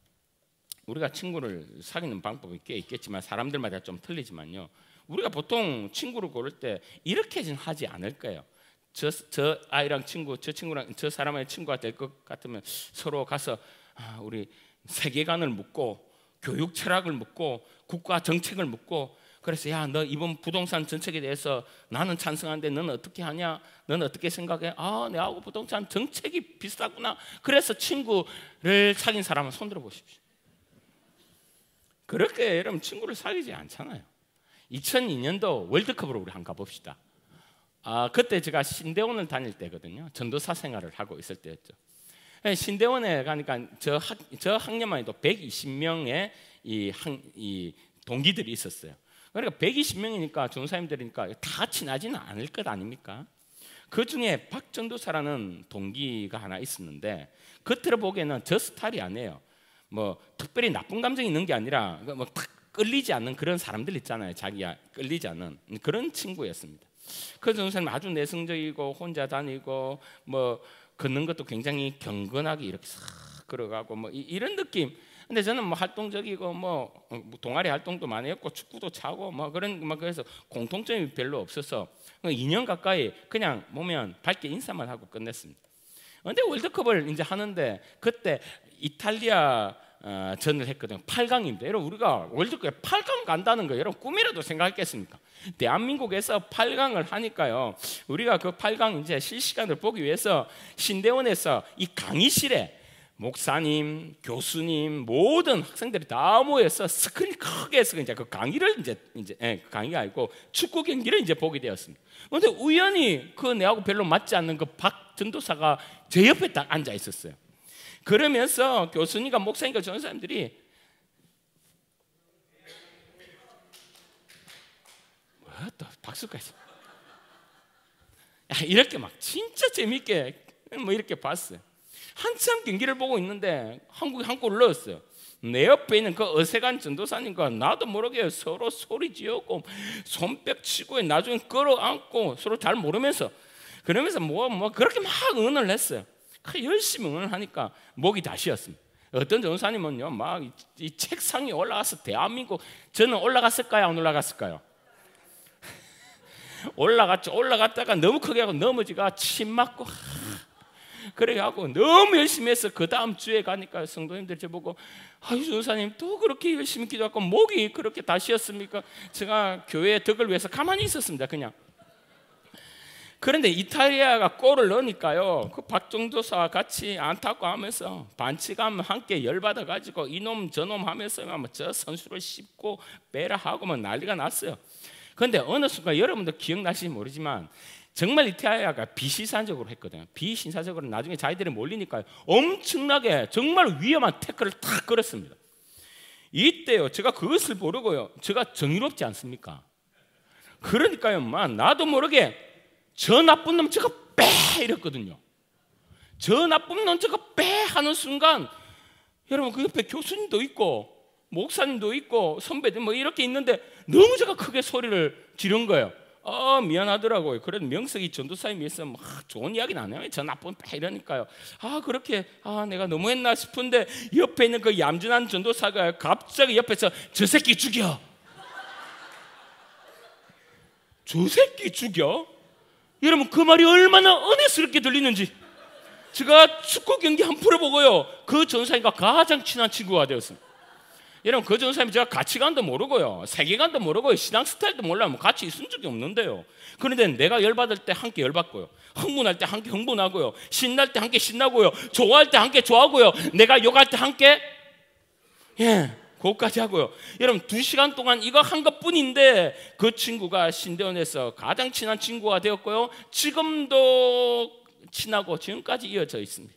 우리가 친구를 사귀는 방법이 꽤 있겠지만 사람들마다 좀 틀리지만요. 우리가 보통 친구를 고를 때 이렇게는 하지 않을 거예요. 저 아이랑 친구, 저 친구랑 저 사람의 친구가 될 것 같으면 서로 가서 우리 세계관을 묻고 교육 철학을 묻고 국가 정책을 묻고 그래서 야, 너 이번 부동산 정책에 대해서 나는 찬성하는데 너는 어떻게 하냐? 너는 어떻게 생각해? 내하고 부동산 정책이 비슷하구나. 그래서 친구를 사귄 사람은 손들어 보십시오. 그렇게 여러분 친구를 사귀지 않잖아요. 2002년도 월드컵으로 우리 한번 가봅시다. 그때 제가 신대원을 다닐 때거든요. 전도사 생활을 하고 있을 때였죠. 신대원에 가니까 저 학년만 해도 120명의 이 동기들이 있었어요. 그러니까 120명이니까 전도사님들이니까 다 친하지는 않을 것 아닙니까? 그 중에 박전도사라는 동기가 하나 있었는데 겉으로 보기에는 저 스타일이 아니에요. 뭐 특별히 나쁜 감정이 있는 게 아니라 뭐 탁 끌리지 않는 그런 사람들 있잖아요. 자기야 끌리지 않는 그런 친구였습니다. 그 전도사님 아주 내성적이고 혼자 다니고 뭐 걷는 것도 굉장히 경건하게 이렇게 싹 걸어가고 뭐 이런 느낌. 근데 저는 뭐 활동적이고 뭐 동아리 활동도 많이 했고 축구도 차고 뭐 그래서 공통점이 별로 없어서 2년 가까이 그냥 보면 밝게 인사만 하고 끝냈습니다. 근데 월드컵을 이제 하는데 그때 이탈리아 전을 했거든요. 8강입니다. 여러분 우리가 월드컵에 8강 간다는 거 여러분 꿈이라도 생각했겠습니까? 대한민국에서 8강을 하니까요. 우리가 그 8강 이제 실시간을 보기 위해서 신대원에서 이 강의실에 목사님, 교수님, 모든 학생들이 다 모여서 스크린 크게 해서 이제 그 강의를 강의가 아니고 축구 경기를 이제 보게 되었습니다. 그런데 우연히 그 내하고 별로 맞지 않는 그 박 전도사가 제 옆에 딱 앉아 있었어요. 그러면서 교수님과 목사님과 전도사님들이 또 박수까지 이렇게 막 진짜 재밌게 뭐 이렇게 봤어요. 한참 경기를 보고 있는데 한국이 한 골을 넣었어요. 내 옆에 있는 그 어색한 전도사님과 나도 모르게 서로 소리 지었고 손뼉 치고 나중에 끌어안고 서로 잘 모르면서 그러면서 뭐 그렇게 막 응원을 했어요. 열심히 응원을 하니까 목이 다 쉬었습니다. 어떤 전도사님은요 막 이 책상에 올라가서 대한민국 저는 올라갔을까요 안 올라갔을까요? 올라갔죠. 올라갔다가 너무 크게 하고 넘어지가 침 맞고 그래가고 너무 열심히 해서 그 다음 주에 가니까 성도님들 저보고 아유 전사님 또 그렇게 열심히 기도하고 목이 그렇게 다 쉬었습니까? 제가 교회의 덕을 위해서 가만히 있었습니다. 그냥. 그런데 이탈리아가 골을 넣으니까요, 그 박종도사와 같이 안타까워하면서 반칙하면 함께 열받아가지고 이놈 저놈 하면서 저 선수를 씹고 빼라 하고 뭐 난리가 났어요. 그런데 어느 순간 여러분들 기억나실지 모르지만 정말 이탈리아가 비신사적으로 했거든요. 비신사적으로 나중에 자기들이 몰리니까 엄청나게 정말 위험한 태클을 탁 걸었습니다. 이때요, 제가 그것을 모르고요, 제가 정의롭지 않습니까? 그러니까요, 나도 모르게 저 나쁜 놈 저거 빼 이랬거든요. 저 나쁜 놈 저거 빼 하는 순간 여러분 그 옆에 교수님도 있고 목사님도 있고 선배들 뭐 이렇게 있는데 너무 제가 크게 소리를 지른 거예요. 미안하더라고요. 그래도 명석이 전도사님이 있으면 좋은 이야기는 안 해요. 저 나쁜 빼 이러니까요. 그렇게 내가 너무했나 싶은데 옆에 있는 그 얌전한 전도사가 갑자기 옆에서 저 새끼 죽여. 저 새끼 죽여? 여러분 그 말이 얼마나 은혜스럽게 들리는지. 제가 축구 경기 한 프로 보고요, 그 전사님과 가장 친한 친구가 되었습니다. 여러분 그 전사님 제가 가치관도 모르고요, 세계관도 모르고요, 신앙 스타일도 몰라요. 같이 있은 적이 없는데요. 그런데 내가 열받을 때 함께 열받고요, 흥분할 때 함께 흥분하고요, 신날 때 함께 신나고요, 좋아할 때 함께 좋아하고요, 내가 욕할 때 함께 그것까지 하고요. 여러분 2시간 동안 이거 한 것뿐인데 그 친구가 신대원에서 가장 친한 친구가 되었고요, 지금도 친하고 지금까지 이어져 있습니다.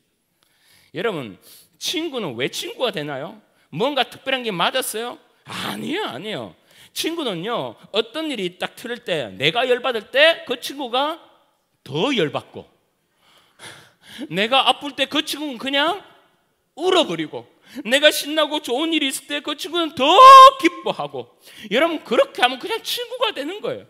여러분 친구는 왜 친구가 되나요? 뭔가 특별한 게 맞았어요? 아니에요. 친구는요, 어떤 일이 딱 틀을 때, 내가 열받을 때 그 친구가 더 열받고, 내가 아플 때 그 친구는 그냥 울어버리고, 내가 신나고 좋은 일이 있을 때 그 친구는 더 기뻐하고. 여러분 그렇게 하면 그냥 친구가 되는 거예요.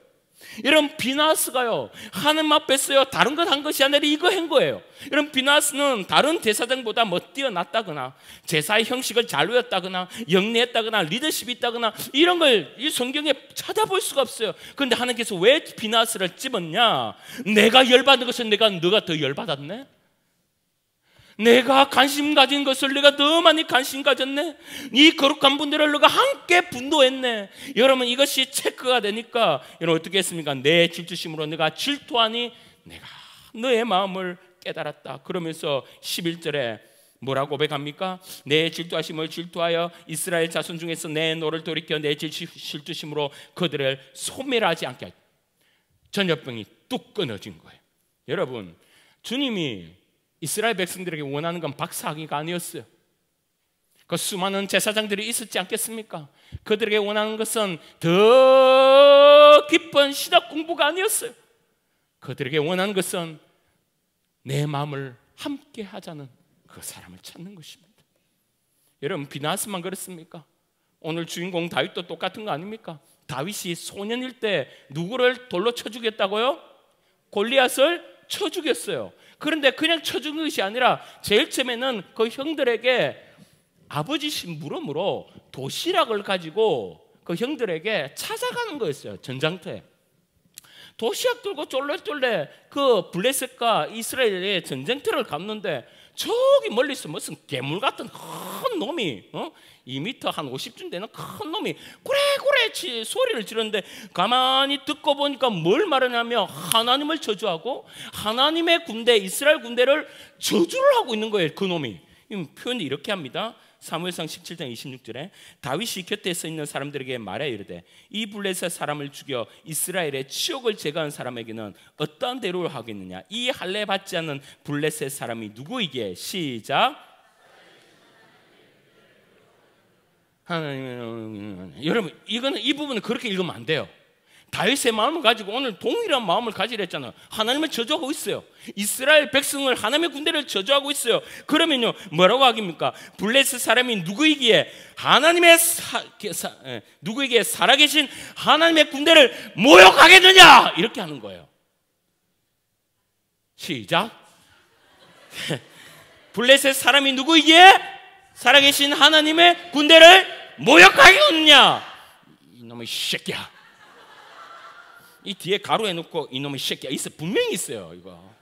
여러분 비나스가요, 하나님 앞에서요 다른 것 한 것이 아니라 이거 한 거예요. 여러분 비나스는 다른 대사장보다 뭐 뛰어났다거나 제사의 형식을 잘 외웠다거나 영리했다거나 리더십이 있다거나 이런 걸 이 성경에 찾아볼 수가 없어요. 그런데 하나님께서 왜 비나스를 집었냐? 내가 열받는 것은 너가 더 열받았네? 내가 관심 가진 것을 내가 더 많이 관심 가졌네? 이 거룩한 분들을 너가 함께 분노했네? 여러분 이것이 체크가 되니까 여러분 어떻게 했습니까? 내 질투심으로 내가 질투하니 내가 너의 마음을 깨달았다. 그러면서 11절에 뭐라고 고백합니까? 내 질투하심을 질투하여 이스라엘 자손 중에서 내 노를 돌이켜 내 질투심으로 그들을 소멸하지 않게 하였다. 전염병이 뚝 끊어진 거예요. 여러분 주님이 이스라엘 백성들에게 원하는 건 박사학위가 아니었어요. 그 수많은 제사장들이 있었지 않겠습니까? 그들에게 원하는 것은 더 깊은 신학 공부가 아니었어요. 그들에게 원하는 것은 내 마음을 함께 하자는 그 사람을 찾는 것입니다. 여러분 비나스만 그렇습니까? 오늘 주인공 다윗도 똑같은 거 아닙니까? 다윗이 소년일 때 누구를 돌로 쳐 죽였다고요? 골리앗을 쳐 죽였어요. 그런데 그냥 쳐 죽은 것이 아니라 제일 처음에는 그 형들에게 아버지 심부름으로 도시락을 가지고 그 형들에게 찾아가는 거였어요. 전장터에 도시락 들고 쫄래쫄래 그 블레셋과 이스라엘의 전쟁터를 갔는데 저기 멀리서 무슨 괴물 같은 큰 놈이 2m 한 50쯤 되는 큰 놈이 꾸레꾸레 소리를 지르는데 가만히 듣고 보니까 뭘 말하냐면 하나님을 저주하고 하나님의 군대 이스라엘 군대를 저주를 하고 있는 거예요. 그 놈이. 표현이 이렇게 합니다. 사무엘상 17장 26절에 다윗이 곁에 서 있는 사람들에게 말하여 이르되 이 블레셋 사람을 죽여 이스라엘의 치욕을 제거한 사람에게는 어떠한 대우를 하겠느냐? 이 할례 받지 않는 블레셋 사람이 누구이기에? 시작. 여러분 이거는 이 부분은 그렇게 읽으면 안 돼요. 다윗의 마음을 가지고 오늘 동일한 마음을 가지랬잖아요. 하나님을 저주하고 있어요. 이스라엘 백성을 하나님의 군대를 저주하고 있어요. 그러면요 뭐라고 하깁니까? 블레셋 사람이 누구이기에 하나님의 누구에게 살아계신 하나님의 군대를 모욕하겠느냐? 이렇게 하는 거예요. 시작. 블레셋 사람이 누구이기에 살아계신 하나님의 군대를 모욕하겠느냐? 이놈의 새끼야. 이 뒤에 가로 해놓고 이놈의 새끼야 있어. 분명히 있어요. 이거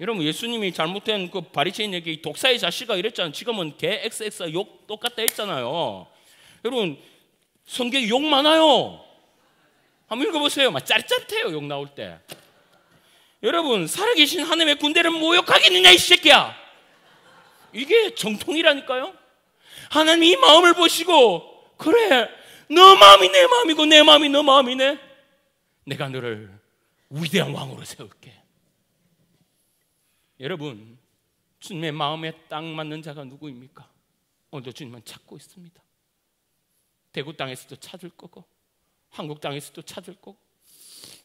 여러분, 예수님이 잘못된 그 바리새인에게 독사의 자식아 이랬잖아요. 지금은 개 XX 욕 똑같다 했잖아요. 여러분, 성경에 욕 많아요. 한번 읽어보세요. 막 짜릿짜릿해요, 욕 나올 때. 여러분, 살아계신 하나님의 군대를 모욕하겠느냐 이 새끼야. 이게 정통이라니까요. 하나님이 이 마음을 보시고, 그래, 너 마음이 내 마음이고 내 마음이 너 마음이네. 내가 너를 위대한 왕으로 세울게. 여러분, 주님의 마음에 딱 맞는 자가 누구입니까? 오늘도 주님은 찾고 있습니다. 대구 땅에서도 찾을 거고, 한국 땅에서도 찾을 거고,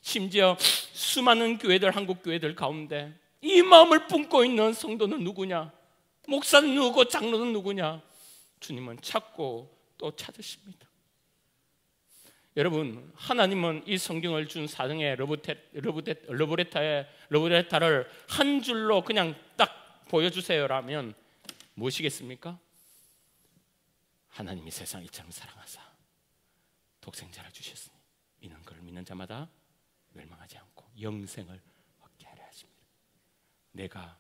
심지어 수많은 교회들, 한국 교회들 가운데 이 마음을 품고 있는 성도는 누구냐? 목사는 누구고 장로는 누구냐? 주님은 찾고 또 찾으십니다. 여러분, 하나님은 이 성경을 준 사정의 러브레타를 한 줄로 그냥 딱 보여주세요라면 무엇이겠습니까? 하나님이 세상 이처럼 사랑하사 독생자를 주셨으니 이는 그를 믿는 자마다 멸망하지 않고 영생을 얻게 하려 하십니다. 내가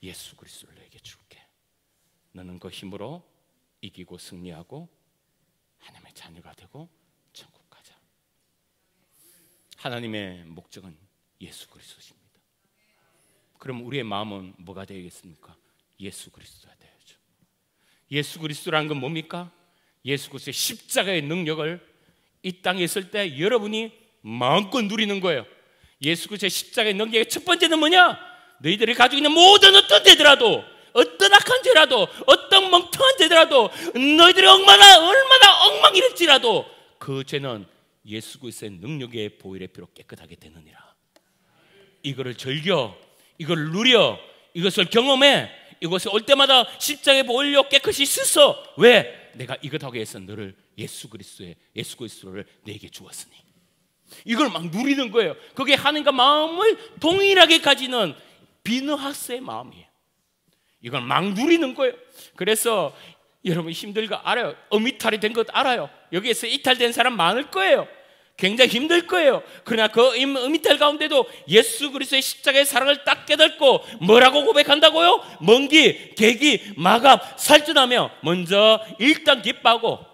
예수 그리스도를 너에게 줄게. 너는 그 힘으로 이기고 승리하고 하나님의 자녀가 되고 천국 가자. 하나님의 목적은 예수 그리스도십니다. 그럼 우리의 마음은 뭐가 되겠습니까? 예수 그리스도가 되어야죠. 예수 그리스도라는 건 뭡니까? 예수 그리스도의 십자가의 능력을 이 땅에 있을 때 여러분이 마음껏 누리는 거예요. 예수 그리스도의 십자가의 능력의 첫 번째는 뭐냐? 너희들이 가지고 있는 모든 어떤 죄더라도, 어떤 악한 죄라도, 어떤 멍청한 죄더라도, 너희들이 얼마나 엉망이랄지라도 그 죄는 예수 그리스도의 능력의 보혈의 피로 깨끗하게 되느니라. 이거를 즐겨, 이걸 누려, 이것을 경험해. 이것을 올 때마다 십자가에 올려 깨끗이 씻어. 왜? 내가 이것 하기 위해서 너를 예수 그리스도를 내게 주었으니. 이걸 막 누리는 거예요. 그게 하나님과 마음을 동일하게 가지는 비너하스의 마음이에요. 이걸 막 누리는 거예요. 그래서 여러분 힘들 거 알아요. 음이탈이 된 것 알아요. 여기에서 이탈된 사람 많을 거예요. 굉장히 힘들 거예요. 그러나 그 음이탈 가운데도 예수 그리스도의 십자가의 사랑을 딱 깨닫고 뭐라고 고백한다고요? 먼기, 계기, 마갑, 살쪄나며 먼저 일단 기뻐하고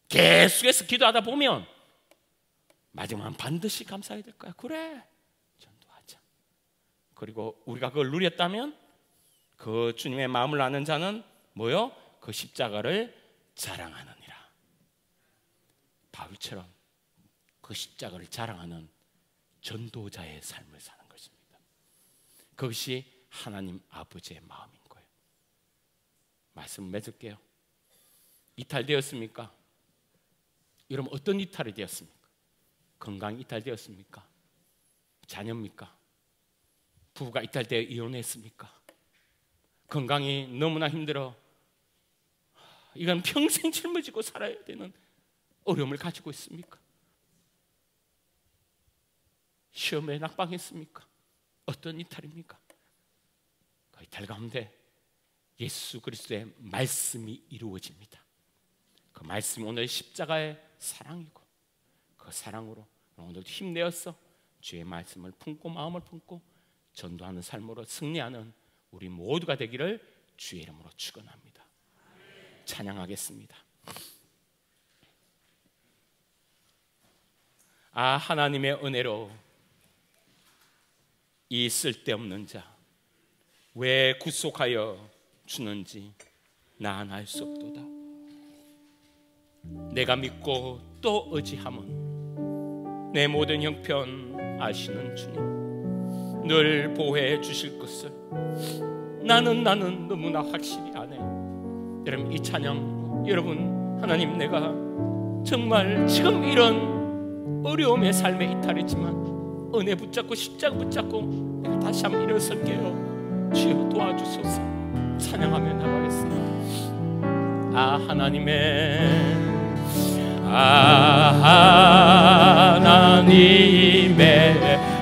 계속해서 기도하다 보면 마지막은 반드시 감사해야 될 거야. 그래, 전도하자. 그리고 우리가 그걸 누렸다면 그 주님의 마음을 아는 자는 뭐요? 그 십자가를 자랑하느니라. 바울처럼 그 십자가를 자랑하는 전도자의 삶을 사는 것입니다. 그것이 하나님 아버지의 마음인 거예요. 말씀을 맺을게요. 이탈되었습니까? 여러분, 어떤 이탈이 되었습니까? 건강 이탈되었습니까? 자녀입니까? 부부가 이탈되어 이혼했습니까? 건강이 너무나 힘들어 이건 평생 짊어지고 살아야 되는 어려움을 가지고 있습니까? 시험에 낙방했습니까? 어떤 이탈입니까? 그 이탈 가운데 예수 그리스도의 말씀이 이루어집니다. 그 말씀이 오늘 십자가의 사랑이고 그 사랑으로 오늘도 힘내어서 주의 말씀을 품고 마음을 품고 전도하는 삶으로 승리하는 우리 모두가 되기를 주의 이름으로 축원합니다. 찬양하겠습니다. 아, 하나님의 은혜로 이 쓸데없는 자 왜 구속하여 주는지 난 알 수 없도다. 내가 믿고 또 의지함은 내 모든 형편 아시는 주님 늘 보호해 주실 것을 나는 너무나 확실히 아네. 여러분, 이 찬양, 여러분, 하나님, 내가 정말 지금 이런 어려움의 삶에 이탈했지만 은혜 붙잡고 십자가 붙잡고 내가 다시 한번 일어설게요. 주여 도와주소서. 찬양하며 나가겠습니다. 아, 하나님의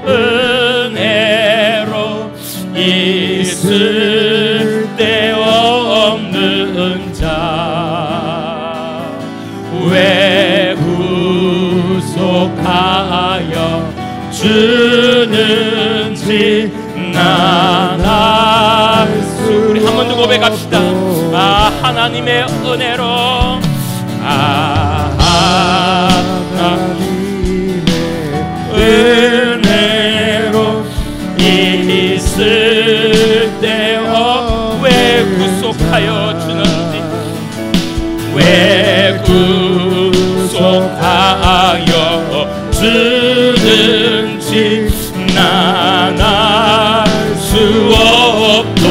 은혜로 있을 데 없는 자 왜 구속하여 주는지 나 고백합시다. 하나님의 은혜로 하나님의 은혜로 있을 때어 왜 구속하여 주는지, 왜 구속하여 주는지 난 알 수 없도.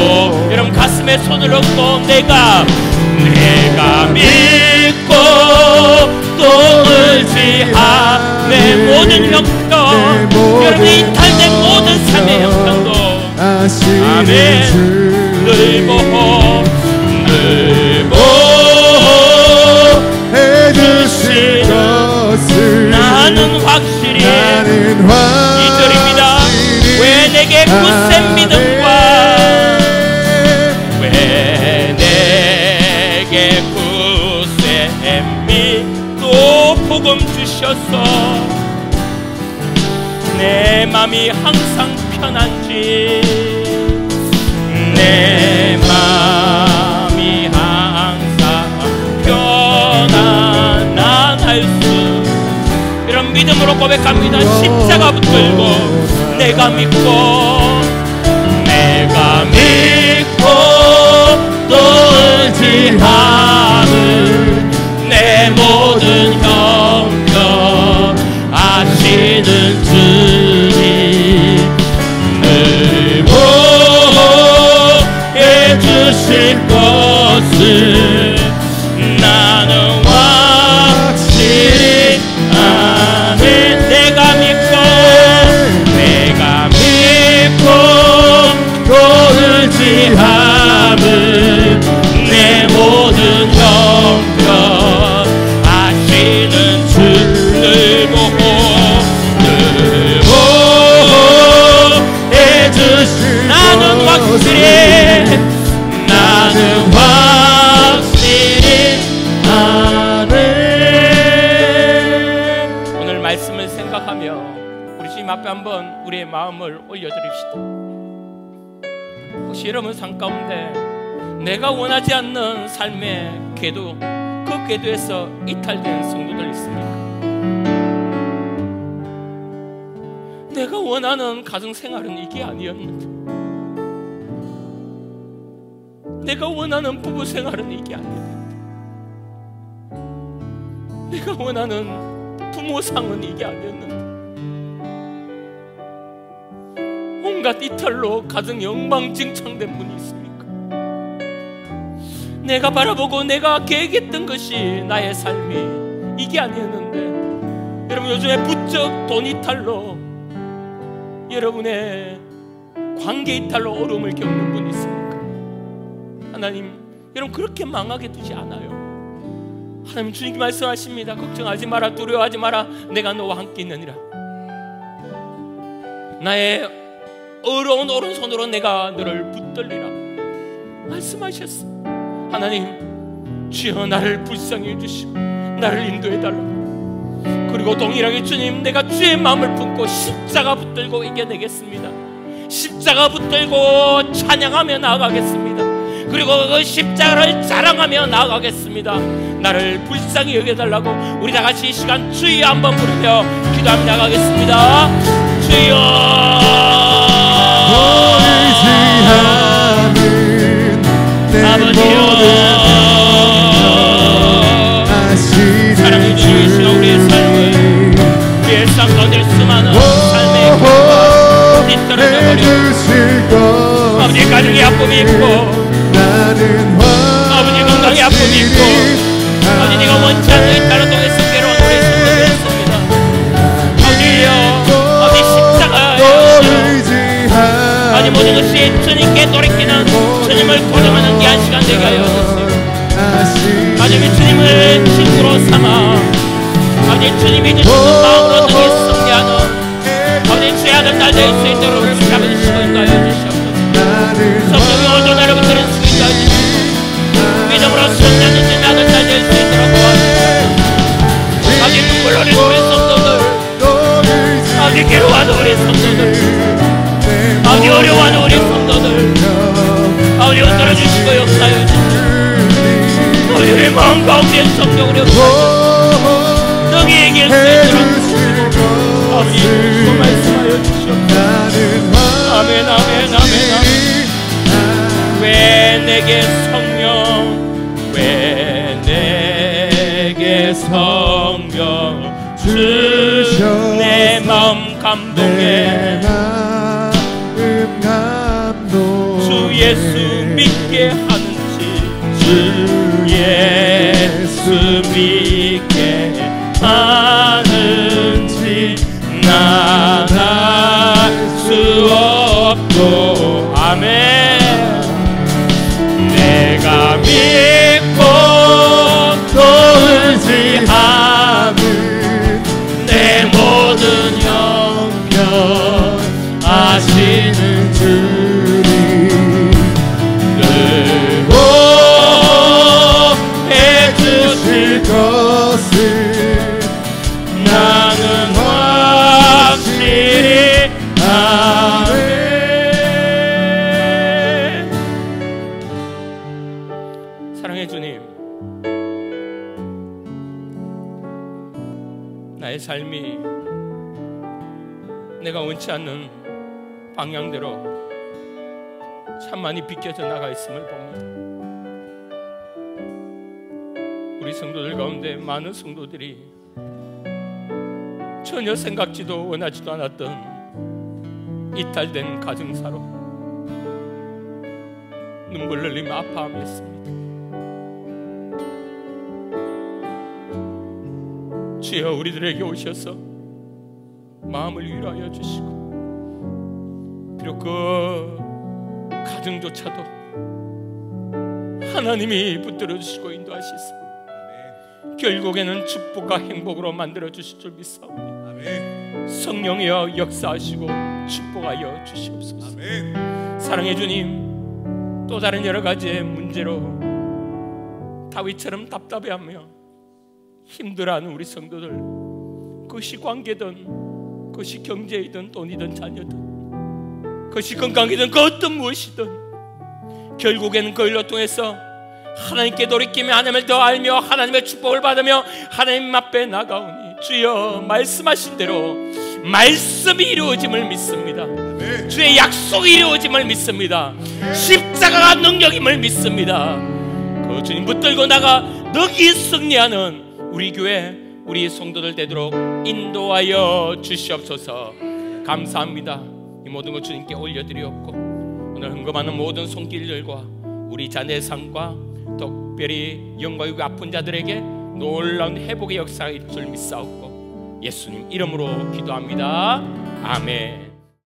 여러분 가슴에 손을 얹고 내가 믿고 또 의지하 내 모든 형편, 여러분 이탈된 모든 삶의 형편도 아멘 늘 보호해주실 것을 나는 확실히 2절입니다. 왜 내게 굳센 믿음과 왜 내게 굳센 믿음 복음 주셔서 내 맘이 항상 편한지, 내 맘이 항상 편안한 알 수. 이런 믿음으로 고백합니다. 십자가 붙들고 내가 믿고 또 의지하는 내 모든 형편 아시는 주님 늘 보호해주실 것을 나는 확실히 아멘. 내가 믿고 또 의지함은 내 모든 형편 아시는 주 늘 보호해주실 나는 확실히 아멘. 오늘 말씀을 생각하며 우리 주님 앞에 한번 우리의 마음을 올려드립시다. 혹시 여러분 삶 가운데 내가 원하지 않는 삶의 궤도, 그 궤도에서 이탈된 성도들 있습니까? 내가 원하는 가정생활은 이게 아니었는데, 내가 원하는 부부생활은 이게 아니었는데, 내가 원하는 부모상은 이게 아니었는데, 온갖 이탈로 가정이 엉망진창된 분이 있습니까? 내가 바라보고 내가 계획했던 것이 나의 삶이 이게 아니었는데, 여러분 요즘에 부쩍 돈 이탈로 여러분의 관계 이탈로 어려움을 겪는 분이 있습니까? 하나님, 여러분 그렇게 망하게 두지 않아요. 하나님 주님이 말씀하십니다. 걱정하지 마라, 두려워하지 마라, 내가 너와 함께 있느니라. 나의 어려운 오른손으로 내가 너를 붙들리라 말씀하셨어. 하나님, 주여 나를 불쌍히 해주시고 나를 인도해달라. 그리고 동일하게 주님, 내가 주의 마음을 품고 십자가 붙들고 이겨내겠습니다. 십자가 붙들고 찬양하며 나아가겠습니다. 그리고 그 십자가를 자랑하며 나아가겠습니다. 나를 불쌍히 여겨달라고 우리 다같이 이 시간 주여 한번 부르며 기도하며 나가겠습니다. 주여, 아버지여, 사랑해 주시고 우리의 삶을, 우리의 삶 가운데 수많은 삶의 고통과 뒤떨어져 버려. 아버지 가정의 아픔이 있고, 아버지 건강의 아픔이 있고, 아버지 네가 원치 않는 이따라 통해서 괴로운 우리의 성도들이 있습니다. 아버지여, 아버지 십자가에 아버지 모든 것이 주님께 돌이키는, 주님을 고정하는 귀한 시간 되게 하여 주세요. 아버지 주님을 친구로 삼아 아버지 주님이 주시는 마음으로 능히 승리하는 아버지 주의 아들 날 될 수 있도록 잡으시고 인도하여 주시옵소서. 성령이 오늘 나를 붙드는 수고 인도하여 주시고 믿음으로 승리하는 주의 아들 날 될 수 있도록 도와주시옵소서. 아버지 눈물 흘리는 우리 성도들, 아버지 괴로워하는 우리 성도들, 아버지 어려워하는 우리 성도들, 아버지 흔들어 주시고 역사 역사하시옵소서. 너희에게 쓰여주시옵소서. 아버지 또 말씀하여 주시옵소서. 아멘 아멘 아멘 아멘. 왜 내게 성령, 왜 내게 성령 주셔. 내 마음 감동해 주 예수 믿게 하는지, 주 예수 믿게 하는지 난 알 수 없고. 아멘. 내가 믿고 또 의지하는 내 모든 형편 아시는 주님 늘고 해주실 것을 나는 확실히 아멘. 사랑해 주님, 나의 삶이 내가 원치 않는 방향대로 참 많이 비껴져 나가 있음을 봅니다. 우리 성도들 가운데 많은 성도들이 전혀 생각지도 원하지도 않았던 이탈된 가정사로 눈물 흘리며 아파하였습니다. 주여 우리들에게 오셔서 마음을 위로하여 주시고, 비록 그 가정조차도 하나님이 붙들어 주시고 인도하시사 결국에는 축복과 행복으로 만들어 주실 줄 믿사오니 성령이여 역사하시고 축복하여 주시옵소서. 아멘. 사랑해 주님, 또 다른 여러 가지의 문제로 다윗처럼 답답해하며 힘들어하는 우리 성도들, 그것이 관계든 그것이 경제이든 돈이든 자녀든 그것이 건강이든 그 어떤 무엇이든 결국에는 그 일로 통해서 하나님께 돌이키며 하나님을 더 알며 하나님의 축복을 받으며 하나님 앞에 나가오니 주여 말씀하신 대로 말씀이 이루어짐을 믿습니다. 네. 주의 약속이 이루어짐을 믿습니다. 십자가가 능력임을 믿습니다. 그 주님 붙들고 나가 너희 승리하는 우리 교회 우리 성도들 되도록 인도하여 주시옵소서. 감사합니다. 이 모든 것 주님께 올려드리옵고, 오늘 헌금하는 모든 손길들과 우리 자녀의 삶과 특별히 영광이고 아픈 자들에게 놀라운 회복의 역사가 있을 줄 믿사옵고 예수님 이름으로 기도합니다. 아멘.